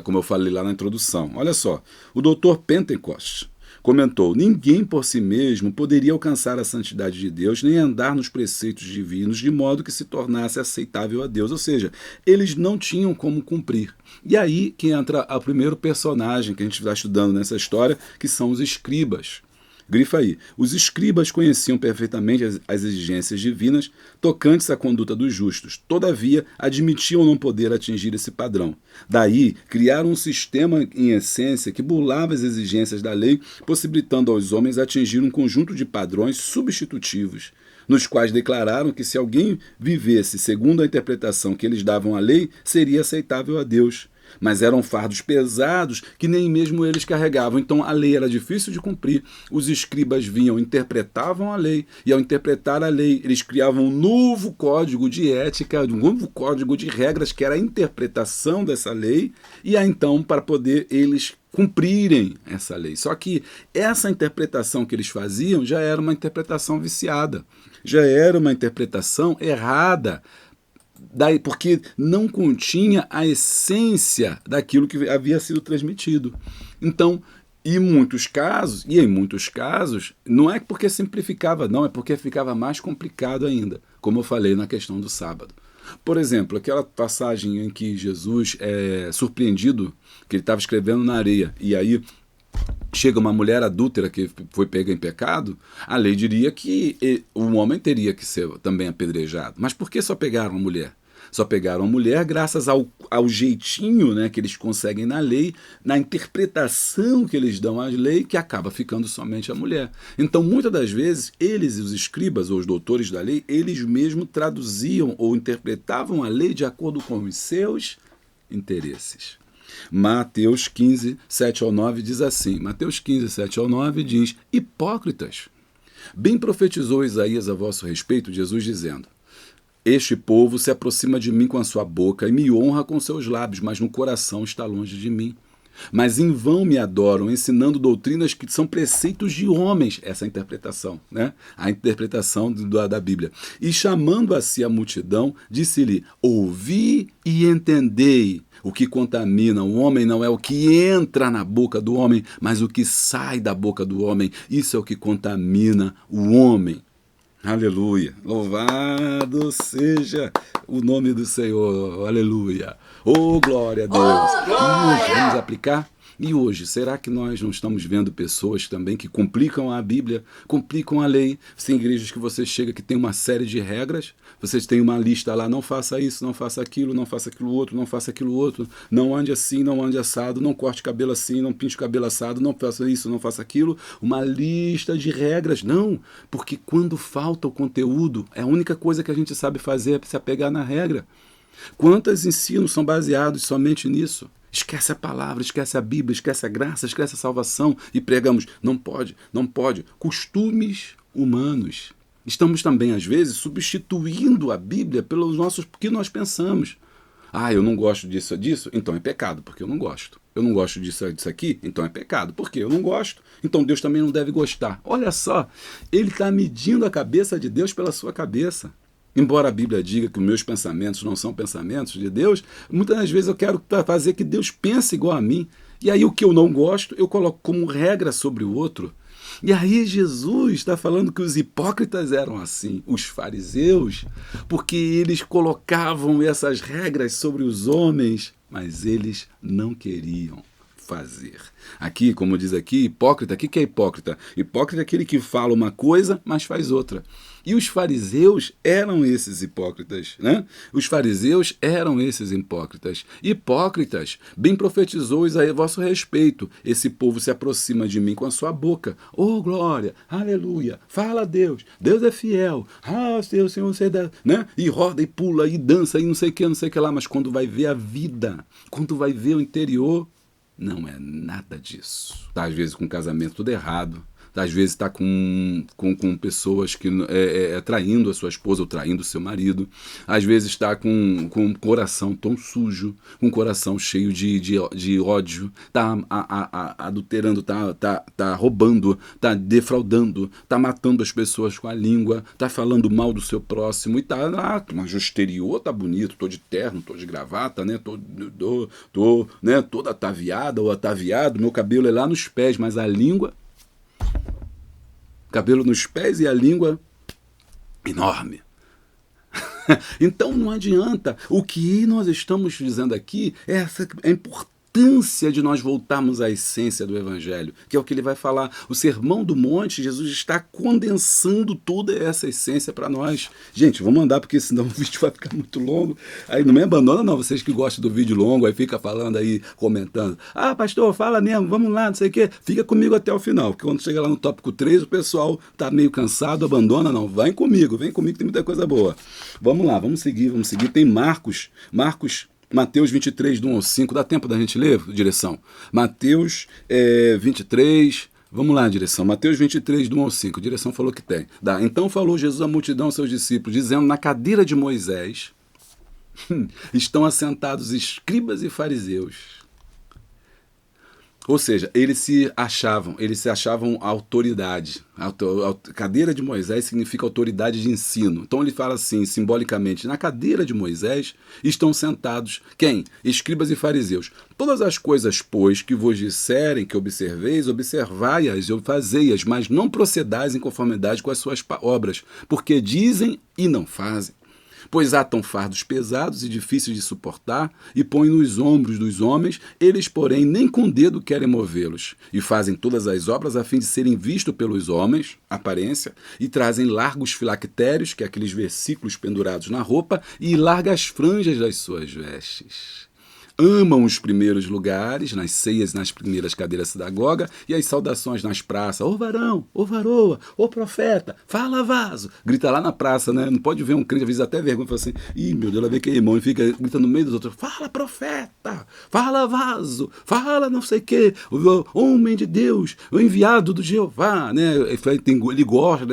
Como eu falei lá na introdução. Olha só, o Dr. Pentecost comentou: ninguém por si mesmo poderia alcançar a santidade de Deus, nem andar nos preceitos divinos, de modo que se tornasse aceitável a Deus. Ou seja, eles não tinham como cumprir. E aí que entra o primeiro personagem que a gente está estudando nessa história, que são os escribas. Grifa aí. Os escribas conheciam perfeitamente as exigências divinas tocantes à conduta dos justos. Todavia, admitiam não poder atingir esse padrão. Daí, criaram um sistema em essência que burlava as exigências da lei, possibilitando aos homens atingir um conjunto de padrões substitutivos, nos quais declararam que se alguém vivesse segundo a interpretação que eles davam à lei, seria aceitável a Deus. Mas eram fardos pesados que nem mesmo eles carregavam. Então a lei era difícil de cumprir. Os escribas vinham, interpretavam a lei, e ao interpretar a lei, eles criavam um novo código de ética, um novo código de regras, que era a interpretação dessa lei, e aí então para poder eles cumprirem essa lei. Só que essa interpretação que eles faziam já era uma interpretação viciada, já era uma interpretação errada, porque não continha a essência daquilo que havia sido transmitido. Então, em muitos casos, não é porque simplificava, não, é porque ficava mais complicado ainda, como eu falei na questão do sábado. Por exemplo, aquela passagem em que Jesus é surpreendido, que ele estava escrevendo na areia, e aí chega uma mulher adúltera que foi pega em pecado, a lei diria que o homem teria que ser também apedrejado. Mas por que só pegaram a mulher? Só pegaram a mulher graças ao jeitinho, né, que eles conseguem na lei, na interpretação que eles dão à lei, que acaba ficando somente a mulher. Então, muitas das vezes, eles, os escribas ou os doutores da lei, eles mesmos traduziam ou interpretavam a lei de acordo com os seus interesses. Mateus 15, 7-9 diz assim, Mateus 15, 7-9 diz: hipócritas, bem profetizou Isaías a vosso respeito, Jesus dizendo: este povo se aproxima de mim com a sua boca e me honra com seus lábios, mas no coração está longe de mim. Mas em vão me adoram, ensinando doutrinas que são preceitos de homens. Essa é a interpretação, né? A interpretação da Bíblia. E chamando a si a multidão, disse-lhe: ouvi e entendei. O que contamina o homem não é o que entra na boca do homem, mas o que sai da boca do homem. Isso é o que contamina o homem. Aleluia, louvado seja o nome do Senhor, aleluia, oh glória a Deus. Oh, glória! Vamos aplicar? E hoje, será que nós não estamos vendo pessoas também que complicam a Bíblia, complicam a lei? Tem igrejas que você chega que tem uma série de regras, vocês têm uma lista lá, não faça isso, não faça aquilo outro, não faça aquilo outro, não ande assim, não ande assado, não corte cabelo assim, não pinte o cabelo assado, não faça isso, não faça aquilo. Uma lista de regras. Não, porque quando falta o conteúdo, é a única coisa que a gente sabe fazer é se apegar na regra. Quantos ensinos são baseados somente nisso? Esquece a palavra, esquece a Bíblia, esquece a graça, esquece a salvação e pregamos, não pode, não pode. Costumes humanos. Estamos também, às vezes, substituindo a Bíblia pelos nossos que nós pensamos. Ah, eu não gosto disso, então é pecado, porque eu não gosto. Eu não gosto disso aqui, então é pecado, porque eu não gosto. Então Deus também não deve gostar. Olha só, ele está medindo a cabeça de Deus pela sua cabeça. Embora a Bíblia diga que os meus pensamentos não são pensamentos de Deus, muitas das vezes eu quero fazer que Deus pense igual a mim. E aí o que eu não gosto, eu coloco como regra sobre o outro. E aí Jesus está falando que os hipócritas eram assim, os fariseus, porque eles colocavam essas regras sobre os homens, mas eles não queriam fazer. Aqui, como diz aqui, hipócrita, o que é hipócrita? Hipócrita é aquele que fala uma coisa, mas faz outra. E os fariseus eram esses hipócritas, né? Os fariseus eram esses hipócritas. Hipócritas, bem profetizou a vosso respeito. Esse povo se aproxima de mim com a sua boca. Oh, glória, aleluia, fala a Deus, Deus é fiel. Ah, Deus, Senhor, você dá, né? E roda, e pula, e dança, e não sei o que lá. Mas quando vai ver a vida, quando vai ver o interior, não é nada disso. Tá, às vezes com o casamento tudo errado. Às vezes está com pessoas que traindo a sua esposa ou traindo o seu marido. Às vezes está com um coração tão sujo, com um coração cheio de ódio. Está adulterando, está roubando, está defraudando, está matando as pessoas com a língua, está falando mal do seu próximo e está lá, mas o exterior está bonito, estou de terno, estou de gravata, né? Tô, né? Toda ataviada ou ataviado, meu cabelo é lá nos pés, mas a língua... Cabelo nos pés e a língua enorme. Então não adianta. O que nós estamos dizendo aqui é a importância de nós voltarmos à essência do Evangelho, que é o que ele vai falar. O Sermão do Monte, Jesus está condensando toda essa essência para nós. Gente, vamos andar, porque senão o vídeo vai ficar muito longo. Aí não me abandona não, vocês que gostam do vídeo longo, aí fica falando aí, comentando. Ah, pastor, fala mesmo, vamos lá, não sei o quê. Fica comigo até o final, porque quando chega lá no tópico 3, o pessoal tá meio cansado, abandona, não. Vem comigo, tem muita coisa boa. Vamos lá, vamos seguir. Tem Mateus 23, do 1 ao 5, dá tempo da gente ler, direção? Mateus 23, vamos lá, direção. Mateus 23, do 1 ao 5, a direção falou que tem. Dá. Então falou Jesus à multidão, aos seus discípulos, dizendo, na cadeira de Moisés estão assentados escribas e fariseus. Ou seja, eles se achavam autoridade. Cadeira de Moisés significa autoridade de ensino. Então ele fala assim, simbolicamente, na cadeira de Moisés estão sentados, quem? Escribas e fariseus. Todas as coisas, pois, que vos disserem que observeis, observai-as e fazei-as, mas não procedais em conformidade com as suas obras, porque dizem e não fazem. Pois atam fardos pesados e difíceis de suportar e põem nos ombros dos homens, eles, porém, nem com dedo querem movê-los. E fazem todas as obras a fim de serem vistos pelos homens, aparência, e trazem largos filactérios, que é aqueles versículos pendurados na roupa, e largas franjas das suas vestes. Amam os primeiros lugares, nas ceias, nas primeiras cadeiras da sinagoga, e as saudações nas praças. Ô varão, ô varoa, ô profeta, fala vaso. Grita lá na praça, né? Não pode ver um crente, às vezes até vergonha, fala assim, ih, meu Deus, ela vê que é irmão, e fica gritando no meio dos outros, fala profeta, fala vaso, fala não sei o quê, o homem de Deus, o enviado do Jeová, né? Ele gosta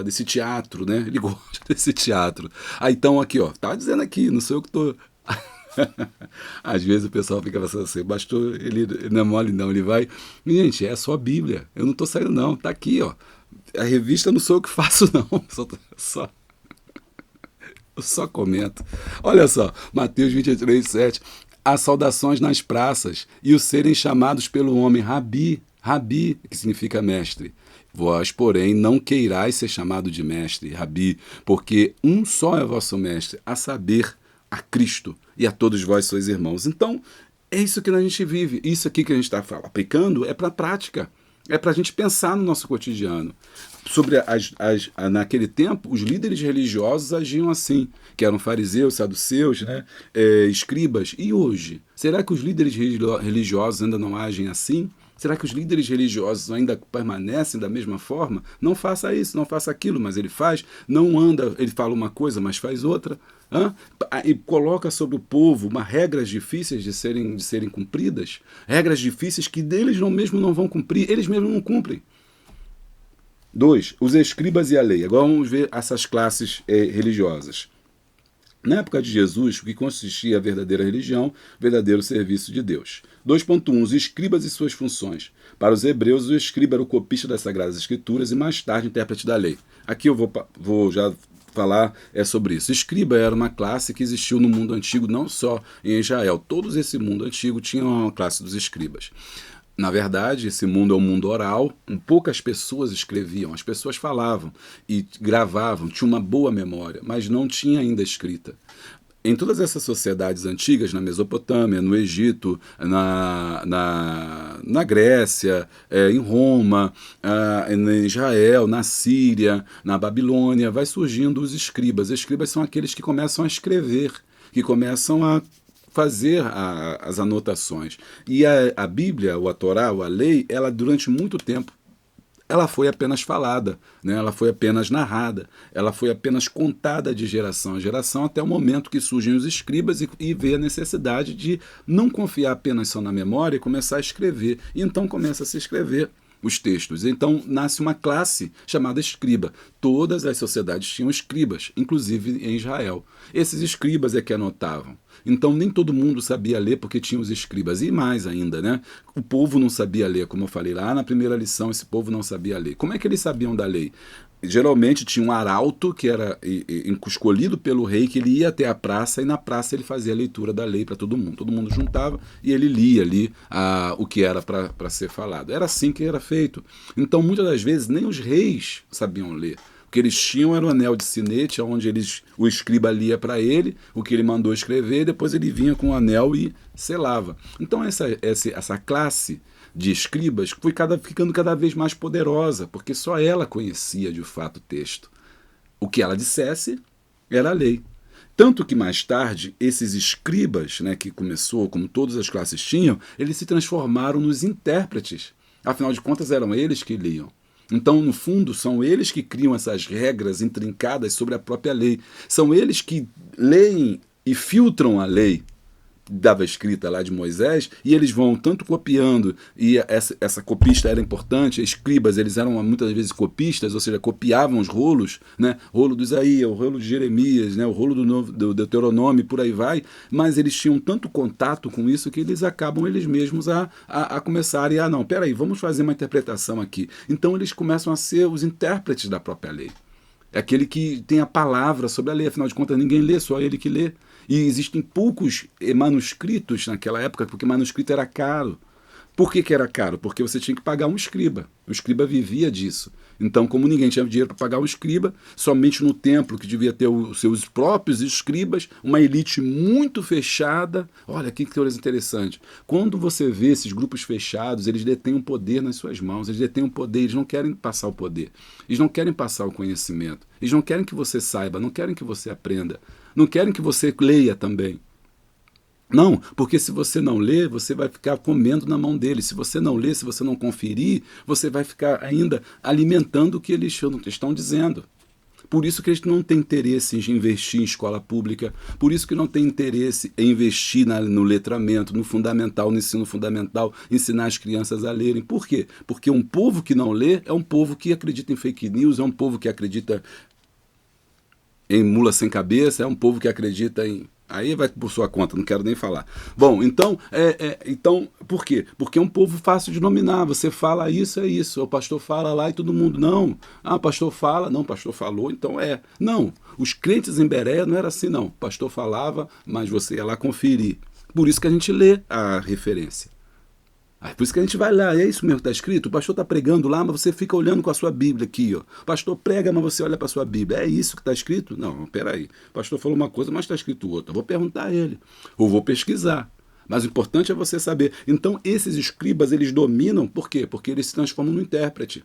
desse teatro, né? Ele gosta desse teatro. Aí então aqui, ó, tá dizendo aqui, não sou eu que tô... Às vezes o pessoal fica pensando assim, pastor, ele não é mole não, ele vai... Gente, é só a Bíblia, eu não estou saindo não, tá aqui, ó. A revista não sou eu que faço não, eu só comento. Olha só, Mateus 23, 7, as saudações nas praças e os serem chamados pelo homem Rabi, que significa mestre. Vós, porém, não queirais ser chamado de mestre, Rabi, porque um só é vosso mestre, a saber, a Cristo, e a todos vós sois irmãos. Então, É isso que a gente vive. Isso aqui que a gente está aplicando é para a prática. É para a gente pensar no nosso cotidiano. Naquele tempo, os líderes religiosos agiam assim, que eram fariseus, saduceus, né? Escribas. E hoje? Será que os líderes religiosos ainda não agem assim? Será que os líderes religiosos ainda permanecem da mesma forma? Não faça isso, não faça aquilo, mas ele faz. Não anda, ele fala uma coisa, mas faz outra. E coloca sobre o povo regras difíceis de serem cumpridas, regras difíceis que deles mesmo não vão cumprir, eles mesmos não cumprem. 2. Os escribas e a lei. Agora vamos ver essas classes religiosas. Na época de Jesus, o que consistia a verdadeira religião, o verdadeiro serviço de Deus. 2.1. Os escribas e suas funções. Para os hebreus, o escriba era o copista das Sagradas Escrituras e mais tarde intérprete da lei. Aqui eu vou já falar sobre isso. Escriba era uma classe que existiu no mundo antigo, não só em Israel. Todo esse mundo antigo tinha uma classe dos escribas. Na verdade, esse mundo é um mundo oral, poucas pessoas escreviam, as pessoas falavam e gravavam, tinham uma boa memória, mas não tinha ainda escrita. Em todas essas sociedades antigas, na Mesopotâmia, no Egito, na Grécia, em Roma, em Israel, na Síria, na Babilônia, vai surgindo os escribas. Escribas são aqueles que começam a escrever, que começam a fazer as anotações. E a Bíblia, ou a Torá, ou a lei, ela durante muito tempo, ela foi apenas falada, né? Ela foi apenas narrada, ela foi apenas contada de geração a geração, até o momento que surgem os escribas e vê a necessidade de não confiar apenas só na memória e começar a escrever. E então começa a se escrever os textos. Então nasce uma classe chamada escriba. Todas as sociedades tinham escribas, inclusive em Israel. Esses escribas é que anotavam. Então nem todo mundo sabia ler porque tinha os escribas. E mais ainda, né? O povo não sabia ler, como eu falei lá na primeira lição, esse povo não sabia ler. Como é que eles sabiam da lei? Geralmente tinha um arauto que era escolhido pelo rei, que ele ia até a praça e na praça ele fazia a leitura da lei para todo mundo. Todo mundo juntava e ele lia ali o que era para ser falado. Era assim que era feito. Então muitas das vezes nem os reis sabiam ler. O que eles tinham era o anel de sinete, onde o escriba lia para ele o que ele mandou escrever, depois ele vinha com o anel e selava. Então essa classe de escribas foi ficando cada vez mais poderosa, porque só ela conhecia de fato o texto. O que ela dissesse era a lei. Tanto que mais tarde, esses escribas, né, que começou, como todas as classes tinham, eles se transformaram nos intérpretes. Afinal de contas, eram eles que liam. Então, no fundo, são eles que criam essas regras intrincadas sobre a própria lei. São eles que leem e filtram a lei dava escrita lá de Moisés, e eles vão tanto copiando, e essa copista era importante, escribas, eles eram muitas vezes copistas, ou seja, copiavam os rolos, né? Rolo do Isaías, o rolo de Jeremias, né? O rolo do Deuteronômio, por aí vai, mas eles tinham tanto contato com isso que eles acabam eles mesmos a começarem não, peraí, vamos fazer uma interpretação aqui. Então eles começam a ser os intérpretes da própria lei. É aquele que tem a palavra sobre a lei, afinal de contas ninguém lê, só ele que lê. E existem poucos manuscritos naquela época, porque manuscrito era caro. Por que era caro? Porque você tinha que pagar um escriba. O escriba vivia disso. Então, como ninguém tinha dinheiro para pagar um escriba, somente no templo, que devia ter os seus próprios escribas, uma elite muito fechada. Olha que coisa interessante. Quando você vê esses grupos fechados, eles detêm o poder nas suas mãos, eles detêm o poder, eles não querem passar o poder, eles não querem passar o conhecimento, eles não querem que você saiba, não querem que você aprenda, não querem que você leia também. Não, porque se você não lê, você vai ficar comendo na mão deles. Se você não lê, se você não conferir, você vai ficar ainda alimentando o que eles estão dizendo. Por isso que eles não têm interesse em investir em escola pública, por isso que não têm interesse em investir no letramento, no fundamental, no ensino fundamental, ensinar as crianças a lerem. Por quê? Porque um povo que não lê é um povo que acredita em fake news, é um povo que acredita em mula sem cabeça, é um povo que acredita em... Aí vai por sua conta, não quero nem falar. Bom, então, por quê? Porque é um povo fácil de nominar. Você fala isso, é isso. O pastor fala lá e todo mundo, não. Ah, o pastor fala, não, o pastor falou, então é. Não, os crentes em Bereia não era assim, não. O pastor falava, mas você ia lá conferir. Por isso que a gente lê a referência. Por isso que a gente vai lá, é isso mesmo que está escrito. O pastor está pregando lá, mas você fica olhando com a sua Bíblia aqui. Ó. O pastor prega, mas você olha para a sua Bíblia. É isso que está escrito? Não, peraí. O pastor falou uma coisa, mas está escrito outra. Eu vou perguntar a ele. Ou vou pesquisar. Mas o importante é você saber. Então, esses escribas, eles dominam, por quê? Porque eles se transformam no intérprete.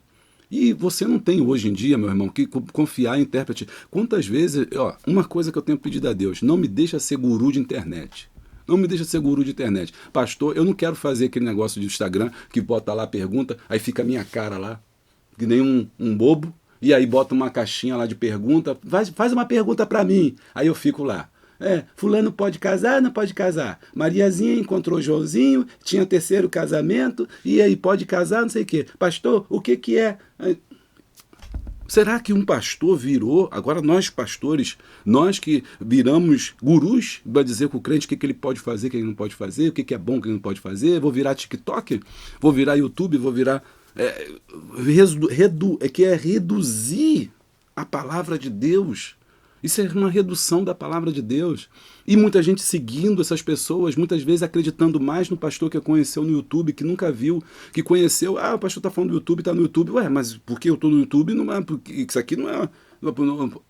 E você não tem hoje em dia, meu irmão, que confiar em intérprete. Quantas vezes, ó, uma coisa que eu tenho pedido a Deus, não me deixa ser guru de internet. Não me deixa ser guru de internet. Pastor, eu não quero fazer aquele negócio de Instagram que bota lá a pergunta, aí fica a minha cara lá, que nem um bobo, e aí bota uma caixinha lá de pergunta, faz uma pergunta para mim. Aí eu fico lá. Fulano pode casar, não pode casar. Mariazinha encontrou Joãozinho, tinha terceiro casamento, e aí pode casar, não sei o quê. Pastor, o que que é? Será que um pastor virou, agora nós pastores, nós que viramos gurus, vai dizer com o crente o que ele pode fazer, o que ele não pode fazer, o que é bom, o que ele não pode fazer, vou virar TikTok, vou virar YouTube, vou virar... reduzir a palavra de Deus. Isso é uma redução da palavra de Deus. E muita gente seguindo essas pessoas, muitas vezes acreditando mais no pastor que conheceu no YouTube, que nunca viu, que conheceu, o pastor está falando do YouTube, está no YouTube. Ué, mas porque eu estou no YouTube, não é, porque isso aqui não é...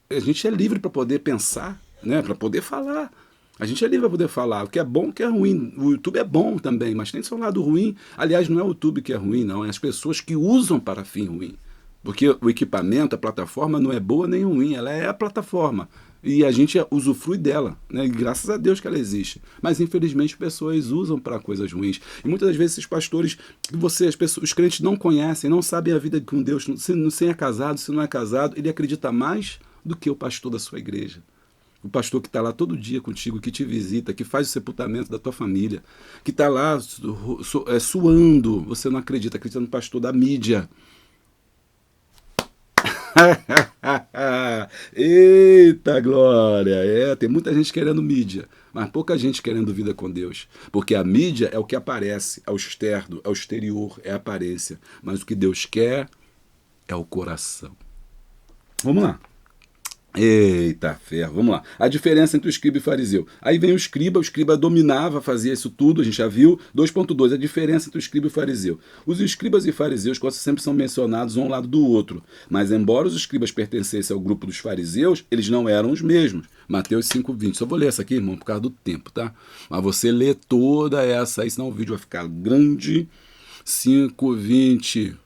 A gente é livre para poder pensar, né, para poder falar. A gente é livre para poder falar. O que é bom, o que é ruim. O YouTube é bom também, mas tem seu lado ruim. Aliás, não é o YouTube que é ruim, não. É as pessoas que usam para fim ruim. Porque o equipamento, a plataforma não é boa nem ruim, ela é a plataforma. E a gente usufrui dela, né? E graças a Deus que ela existe. Mas infelizmente as pessoas usam para coisas ruins. E muitas das vezes esses pastores, os crentes não conhecem, não sabem a vida com Deus, se é casado, se não é casado, ele acredita mais do que o pastor da sua igreja. O pastor que está lá todo dia contigo, que te visita, que faz o sepultamento da tua família, que está lá suando, você não acredita, acredita no pastor da mídia. Eita glória! Tem muita gente querendo mídia, mas pouca gente querendo vida com Deus. Porque a mídia é o que aparece, é o externo, é o exterior, é a aparência. Mas o que Deus quer é o coração. Vamos lá. Eita ferro, vamos lá. A diferença entre o escriba e o fariseu. Aí vem o escriba dominava, fazia isso tudo, a gente já viu. 2.2, a diferença entre o escriba e o fariseu. Os escribas e fariseus quase sempre são mencionados um ao lado do outro, mas embora os escribas pertencessem ao grupo dos fariseus, eles não eram os mesmos. Mateus 5:20. Só vou ler essa aqui, irmão, por causa do tempo, tá? Mas você lê toda essa aí, senão o vídeo vai ficar grande. 5:20.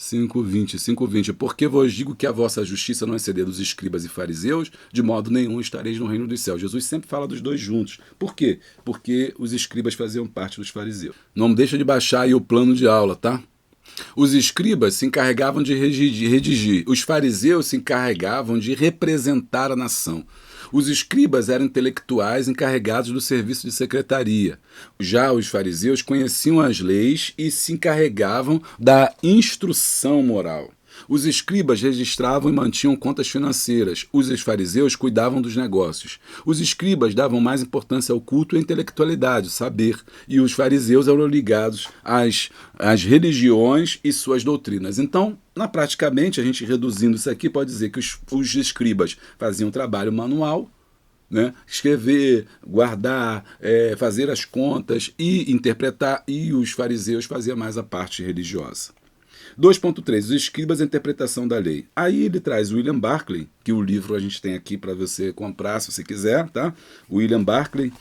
5:20, porque vos digo que a vossa justiça não exceder dos escribas e fariseus, de modo nenhum estareis no reino dos céus. Jesus sempre fala dos dois juntos. Por quê? Porque os escribas faziam parte dos fariseus. Não deixa de baixar aí o plano de aula, tá? Os escribas se encarregavam de redigir, os fariseus se encarregavam de representar a nação. Os escribas eram intelectuais encarregados do serviço de secretaria. Já os fariseus conheciam as leis e se encarregavam da instrução moral. Os escribas registravam e mantinham contas financeiras. Os fariseus cuidavam dos negócios. Os escribas davam mais importância ao culto e à intelectualidade, o saber. E os fariseus eram ligados às religiões e suas doutrinas. Então, praticamente, a gente reduzindo isso aqui, pode dizer que os escribas faziam trabalho manual, né? Escrever, guardar, fazer as contas e interpretar, e os fariseus faziam mais a parte religiosa. 2.3, os escribas e a interpretação da lei. Aí ele traz William Barclay, que o livro a gente tem aqui para você comprar se você quiser, tá? William Barclay,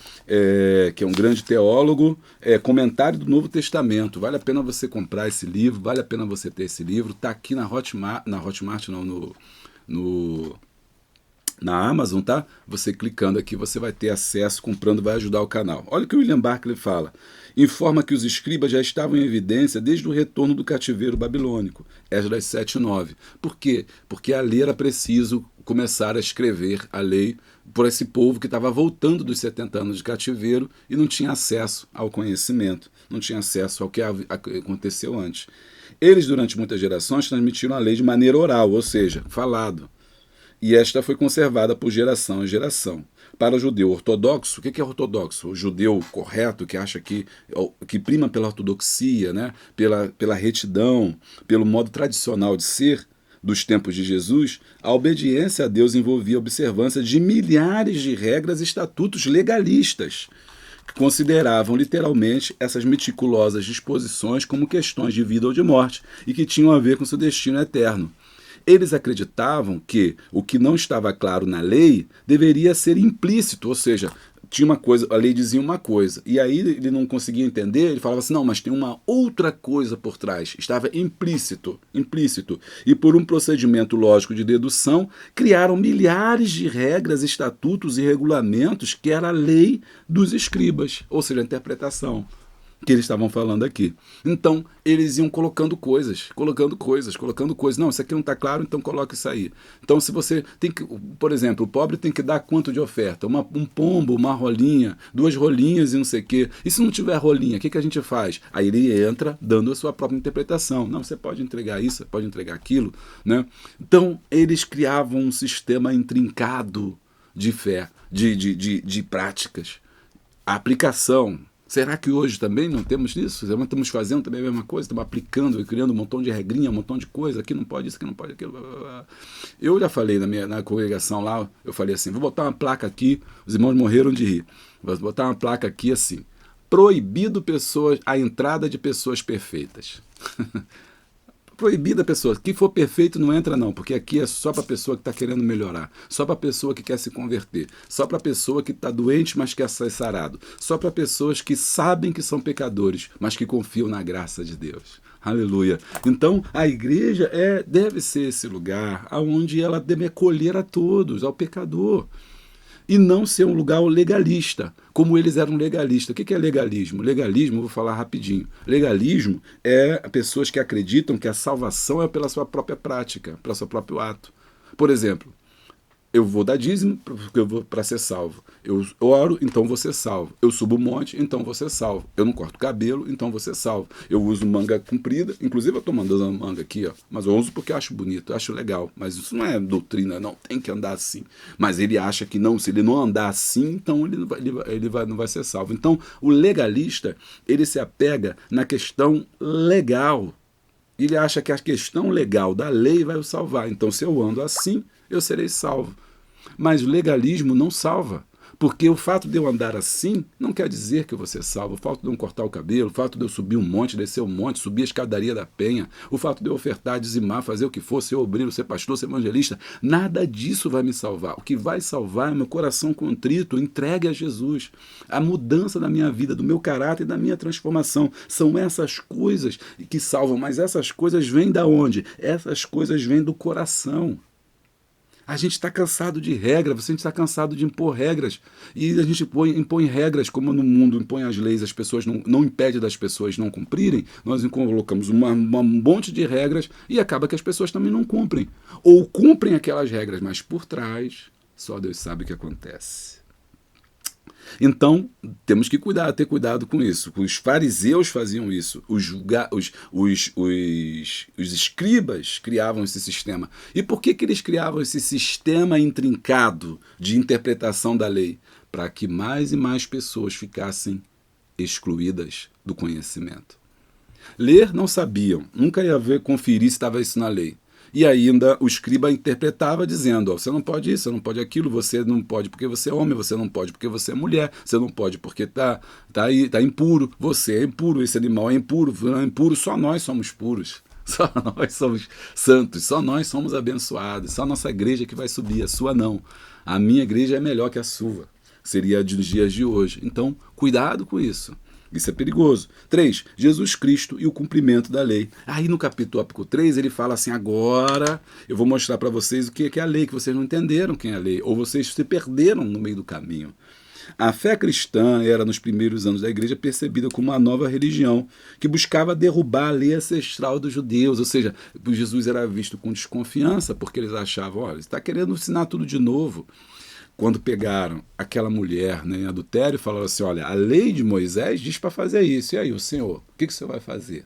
que é um grande teólogo, comentário do Novo Testamento. Vale a pena você comprar esse livro, vale a pena você ter esse livro. Tá aqui na Hotmart não, na Amazon, tá? Você clicando aqui, você vai ter acesso, comprando, vai ajudar o canal. Olha o que o William Barclay fala. Informa que os escribas já estavam em evidência desde o retorno do cativeiro babilônico, Esdras 7:9. Por quê? Porque a lei era preciso começar a escrever a lei por esse povo que estava voltando dos 70 anos de cativeiro e não tinha acesso ao conhecimento, não tinha acesso ao que aconteceu antes. Eles, durante muitas gerações, transmitiram a lei de maneira oral, ou seja, falado. E esta foi conservada por geração em geração. Para o judeu ortodoxo, o que é ortodoxo? O judeu correto, que acha que prima pela ortodoxia, né? pela retidão, pelo modo tradicional de ser dos tempos de Jesus, a obediência a Deus envolvia a observância de milhares de regras e estatutos legalistas, que consideravam literalmente essas meticulosas disposições como questões de vida ou de morte e que tinham a ver com seu destino eterno. Eles acreditavam que o que não estava claro na lei deveria ser implícito, ou seja, tinha uma coisa, a lei dizia uma coisa, e aí ele não conseguia entender, ele falava assim, não, mas tem uma outra coisa por trás, estava implícito, e por um procedimento lógico de dedução, criaram milhares de regras, estatutos e regulamentos que era a lei dos escribas, ou seja, a interpretação que eles estavam falando aqui. Então, eles iam colocando coisas. Não, isso aqui não está claro, então coloca isso aí. Então, se você tem que, por exemplo, o pobre tem que dar quanto de oferta? Um pombo, uma rolinha, 2 rolinhas e não sei o quê. E se não tiver rolinha, o que a gente faz? Aí ele entra dando a sua própria interpretação. Não, você pode entregar isso, você pode entregar aquilo, né? Então, eles criavam um sistema intrincado de fé, de práticas. A aplicação. Será que hoje também não temos isso? Estamos fazendo também a mesma coisa? Estamos aplicando e criando um montão de regrinha, um montão de coisa. Aqui não pode isso, aqui não pode aquilo. Blá, blá, blá. Eu já falei na congregação lá, eu falei assim, vou botar uma placa aqui, os irmãos morreram de rir. Vou botar uma placa aqui assim, proibido a entrada de pessoas perfeitas. Proibida a pessoa. Quem for perfeito não entra não, porque aqui é só para a pessoa que está querendo melhorar, só para a pessoa que quer se converter, só para a pessoa que está doente, mas quer ser sarado, só para pessoas que sabem que são pecadores, mas que confiam na graça de Deus. Aleluia. Então, a igreja deve ser esse lugar onde ela deve acolher a todos, ao pecador. E não ser um lugar legalista, como eles eram legalistas. O que é legalismo? Legalismo, vou falar rapidinho. Legalismo é pessoas que acreditam que a salvação é pela sua própria prática, pelo seu próprio ato. Por exemplo, eu vou dar dízimo para ser salvo. Eu oro, então vou ser salvo. Eu subo um monte, então vou ser salvo. Eu não corto cabelo, então vou ser salvo. Eu uso manga comprida, inclusive eu estou mandando uma manga aqui, ó, mas eu uso porque eu acho bonito, eu acho legal. Mas isso não é doutrina, não, tem que andar assim. Mas ele acha que não, se ele não andar assim, então ele não vai ser salvo. Então o legalista, ele se apega na questão legal. Ele acha que a questão legal da lei vai o salvar. Então se eu ando assim, eu serei salvo. Mas o legalismo não salva, porque o fato de eu andar assim não quer dizer que eu vou ser salvo. O fato de eu não cortar o cabelo, o fato de eu subir um monte, descer um monte, subir a escadaria da penha, o fato de eu ofertar, dizimar, fazer o que for, ser obreiro, ser pastor, ser evangelista, nada disso vai me salvar. O que vai salvar é meu coração contrito, entregue a Jesus. A mudança da minha vida, do meu caráter e da minha transformação. São essas coisas que salvam, mas essas coisas vêm da onde? Essas coisas vêm do coração. A gente está cansado de regra, você está cansado de impor regras. E a gente impõe regras, como no mundo impõe as leis, as pessoas não impede das pessoas não cumprirem, nós colocamos um monte de regras e acaba que as pessoas também não cumprem. Ou cumprem aquelas regras, mas por trás, só Deus sabe o que acontece. Então, temos que ter cuidado com isso. Os fariseus faziam isso, os escribas criavam esse sistema. E por que eles criavam esse sistema intrincado de interpretação da lei? Para que mais e mais pessoas ficassem excluídas do conhecimento. Ler não sabiam, nunca ia conferir se estava isso na lei. E ainda o escriba interpretava dizendo, ó, você não pode isso, você não pode aquilo, você não pode porque você é homem, você não pode porque você é mulher, você não pode porque tá impuro, você é impuro, esse animal é impuro, só nós somos puros. Só nós somos santos, só nós somos abençoados, só a nossa igreja que vai subir, a sua não. A minha igreja é melhor que a sua, seria dos dias de hoje. Então, cuidado com isso. Isso é perigoso. 3. Jesus Cristo e o cumprimento da lei. Aí no capítulo 3 ele fala assim, agora eu vou mostrar para vocês o que é a lei, que vocês não entenderam quem é a lei, ou vocês se perderam no meio do caminho. A fé cristã era, nos primeiros anos da igreja, percebida como uma nova religião que buscava derrubar a lei ancestral dos judeus, ou seja, Jesus era visto com desconfiança, porque eles achavam, olha, ele está querendo ensinar tudo de novo. Quando pegaram aquela mulher, né, em adultério, falaram assim, olha, a lei de Moisés diz para fazer isso, e aí, o Senhor, o que o Senhor vai fazer?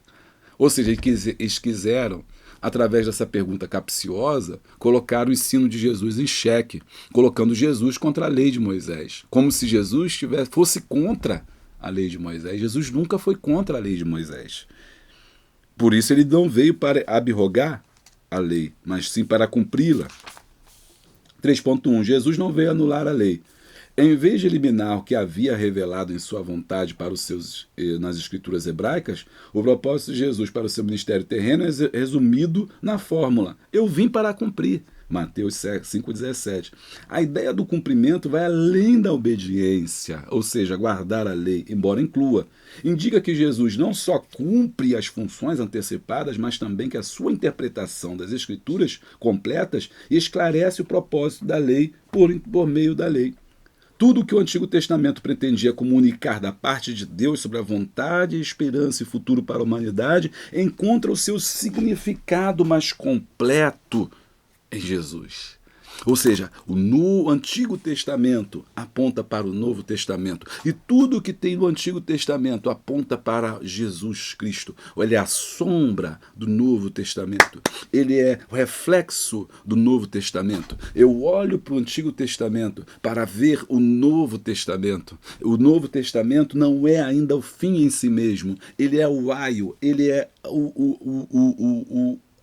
Ou seja, eles quiseram, através dessa pergunta capciosa, colocar o ensino de Jesus em xeque, colocando Jesus contra a lei de Moisés, como se Jesus fosse contra a lei de Moisés. Jesus nunca foi contra a lei de Moisés. Por isso ele não veio para abrogar a lei, mas sim para cumpri-la. 3.1. Jesus não veio anular a lei. Em vez de eliminar o que havia revelado em sua vontade para os seus, nas escrituras hebraicas, o propósito de Jesus para o seu ministério terreno é resumido na fórmula: eu vim para cumprir. Mateus 5,17. A ideia do cumprimento vai além da obediência, ou seja, guardar a lei, embora inclua. Indica que Jesus não só cumpre as funções antecipadas, mas também que a sua interpretação das Escrituras completas esclarece o propósito da lei por meio da lei. Tudo o que o Antigo Testamento pretendia comunicar da parte de Deus sobre a vontade, esperança e futuro para a humanidade encontra o seu significado mais completo em Jesus. Ou seja, o Antigo Testamento aponta para o Novo Testamento. E tudo que tem no Antigo Testamento aponta para Jesus Cristo. Ele é a sombra do Novo Testamento. Ele é o reflexo do Novo Testamento. Eu olho para o Antigo Testamento para ver o Novo Testamento. O Novo Testamento não é ainda o fim em si mesmo. Ele é o aio, ele é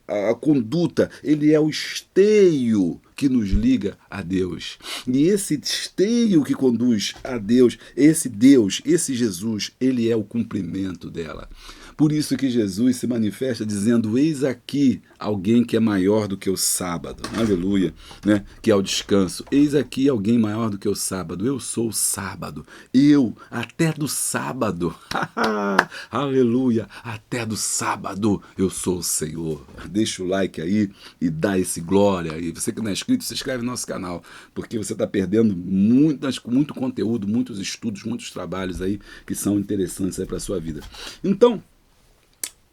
a conduta, ele é o esteio que nos liga a Deus. E esse esteio que conduz a Deus, esse Jesus, ele é o cumprimento dela. Por isso que Jesus se manifesta dizendo: eis aqui alguém que é maior do que o sábado. Aleluia, né? Que é o descanso. Eis aqui alguém maior do que o sábado. Eu sou o sábado. Eu, até do sábado. Aleluia, até do sábado eu sou o Senhor. Deixa o like aí e dá esse glória. E você que não é inscrito, se inscreve no nosso canal, porque você está perdendo muito conteúdo, muitos estudos, muitos trabalhos aí que são interessantes para a sua vida. Então,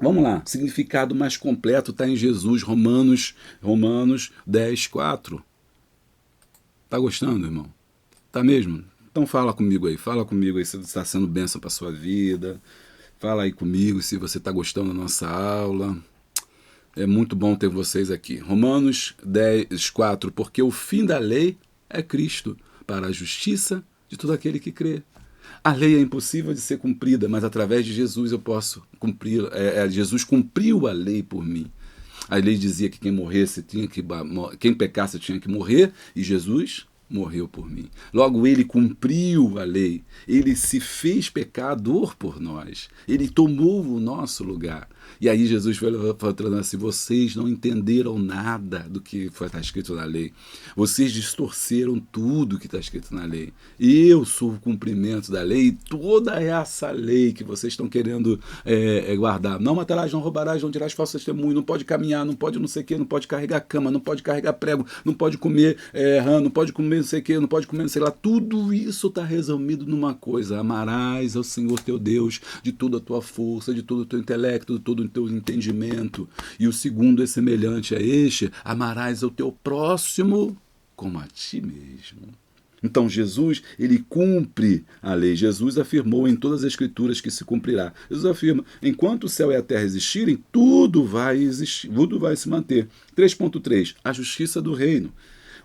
vamos lá, o significado mais completo está em Jesus, Romanos 10:4. Tá gostando, irmão? Tá mesmo? Então fala comigo aí se está sendo bênção para a sua vida. Fala aí comigo se você está gostando da nossa aula. É muito bom ter vocês aqui. Romanos 10:4, porque o fim da lei é Cristo, para a justiça de todo aquele que crê. A lei é impossível de ser cumprida, mas através de Jesus eu posso cumprir. Jesus cumpriu a lei por mim. A lei dizia que quem pecasse tinha que morrer, e Jesus morreu por mim. Logo, ele cumpriu a lei. Ele se fez pecador por nós. Ele tomou o nosso lugar. E aí Jesus foi falando assim: vocês não entenderam nada do que está escrito na lei. Vocês distorceram tudo que está escrito na lei. Eu sou o cumprimento da lei, e toda essa lei que vocês estão querendo guardar. Não matarás, não roubarás, não dirás falso testemunho, não pode caminhar, não pode não sei o quê, não pode carregar cama, não pode carregar prego, não pode comer rã, não pode comer não sei o quê, não pode comer não sei lá. Tudo isso está resumido numa coisa: amarás ao Senhor teu Deus de toda a tua força, de todo o teu intelecto, de todo o teu entendimento. E o segundo é semelhante a este: amarás ao teu próximo como a ti mesmo. Então Jesus, ele cumpre a lei. Jesus afirmou em todas as escrituras que se cumprirá. Jesus afirma: enquanto o céu e a terra existirem, tudo vai existir, tudo vai se manter. 3.3, a justiça do reino.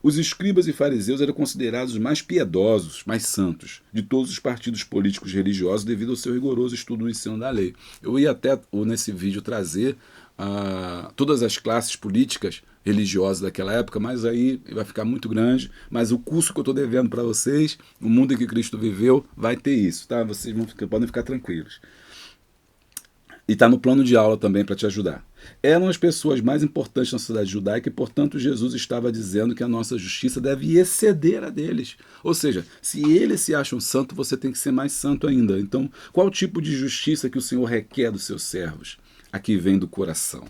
Os escribas e fariseus eram considerados os mais piedosos, mais santos, de todos os partidos políticos e religiosos devido ao seu rigoroso estudo do ensino da lei. Eu ia até, nesse vídeo, trazer todas as classes políticas religiosas daquela época, mas aí vai ficar muito grande. Mas o curso que eu estou devendo para vocês, o mundo em que Cristo viveu, vai ter isso, tá? Vocês podem ficar tranquilos. E está no plano de aula também para te ajudar. Eram as pessoas mais importantes na sociedade judaica e, portanto, Jesus estava dizendo que a nossa justiça deve exceder a deles. Ou seja, se eles se acham santo, você tem que ser mais santo ainda. Então, qual tipo de justiça que o Senhor requer dos seus servos? A que vem do coração.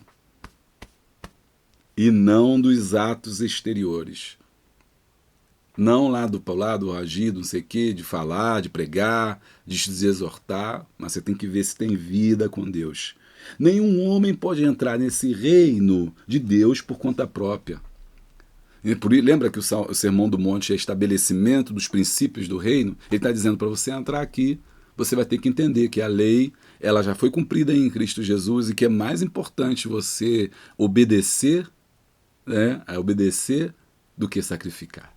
E não dos atos exteriores. Não lá do agir, não sei o quê, de falar, de pregar, de se exortar, mas você tem que ver se tem vida com Deus. Nenhum homem pode entrar nesse reino de Deus por conta própria. Lembra que o Sermão do Monte é estabelecimento dos princípios do reino? Ele está dizendo: para você entrar aqui, você vai ter que entender que a lei ela já foi cumprida em Cristo Jesus e que é mais importante você obedecer, do que sacrificar.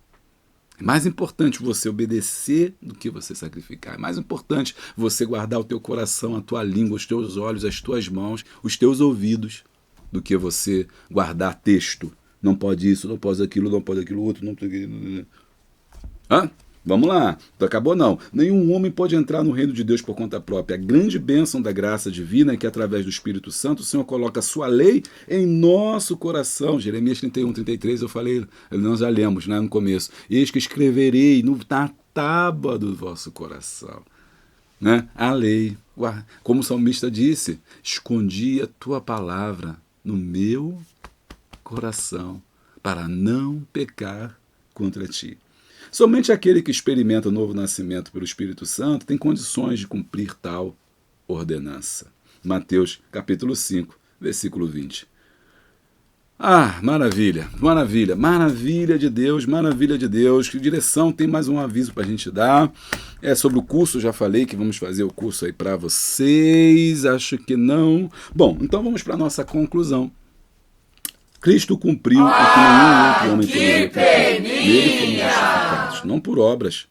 É mais importante você obedecer do que você sacrificar. É mais importante você guardar o teu coração, a tua língua, os teus olhos, as tuas mãos, os teus ouvidos, do que você guardar texto. Não pode isso, não pode aquilo, não pode aquilo outro, não pode aquilo. Vamos lá, não acabou não. Nenhum homem pode entrar no reino de Deus por conta própria. A grande bênção da graça divina é que através do Espírito Santo o Senhor coloca a sua lei em nosso coração. Jeremias 31, 33, eu falei, nós já lemos, né, no começo. Eis que escreverei na tábua do vosso coração, né, a lei. Como o salmista disse, escondi a tua palavra no meu coração para não pecar contra ti. Somente aquele que experimenta o novo nascimento pelo Espírito Santo tem condições de cumprir tal ordenança. Mateus capítulo 5, versículo 20. Ah, maravilha, maravilha, maravilha de Deus, maravilha de Deus. Que direção, tem mais um aviso para a gente dar. É sobre o curso, já falei que vamos fazer o curso aí para vocês, acho que não. Bom, então vamos para a nossa conclusão. Cristo cumpriu o que nenhum outro homem poderia cumprir. Nele fomos justificados, não por obras,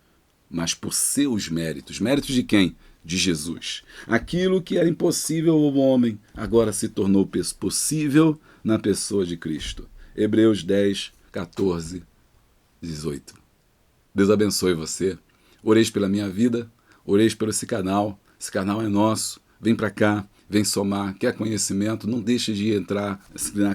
mas por seus méritos. Méritos de quem? De Jesus. Aquilo que era impossível ao homem, agora se tornou possível na pessoa de Cristo. Hebreus 10, 14, 18. Deus abençoe você. Oreis pela minha vida, oreis pelo esse canal. Esse canal é nosso. Vem para cá. Vem somar, quer conhecimento, não deixe de entrar,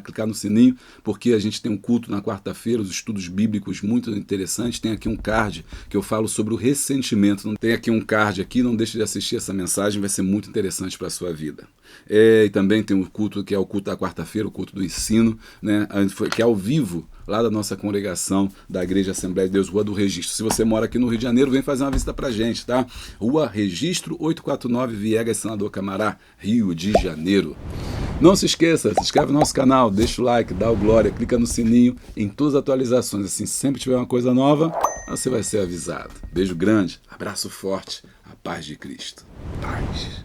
clicar no sininho, porque a gente tem um culto na quarta-feira, os estudos bíblicos muito interessantes. Tem aqui um card que eu falo sobre o ressentimento. Tem aqui um card aqui, não deixe de assistir essa mensagem, vai ser muito interessante para a sua vida. E também tem um culto que é o culto da quarta-feira, o culto do ensino, né, que é ao vivo, lá da nossa congregação da Igreja Assembleia de Deus, Rua do Registro. Se você mora aqui no Rio de Janeiro, vem fazer uma visita pra gente, tá? Rua Registro 849, Viegas, Senador Camará, Rio de Janeiro. Não se esqueça, se inscreve no nosso canal, deixa o like, dá o glória, clica no sininho em todas as atualizações. Assim, sempre tiver uma coisa nova, você vai ser avisado. Beijo grande, abraço forte, a paz de Cristo. Paz.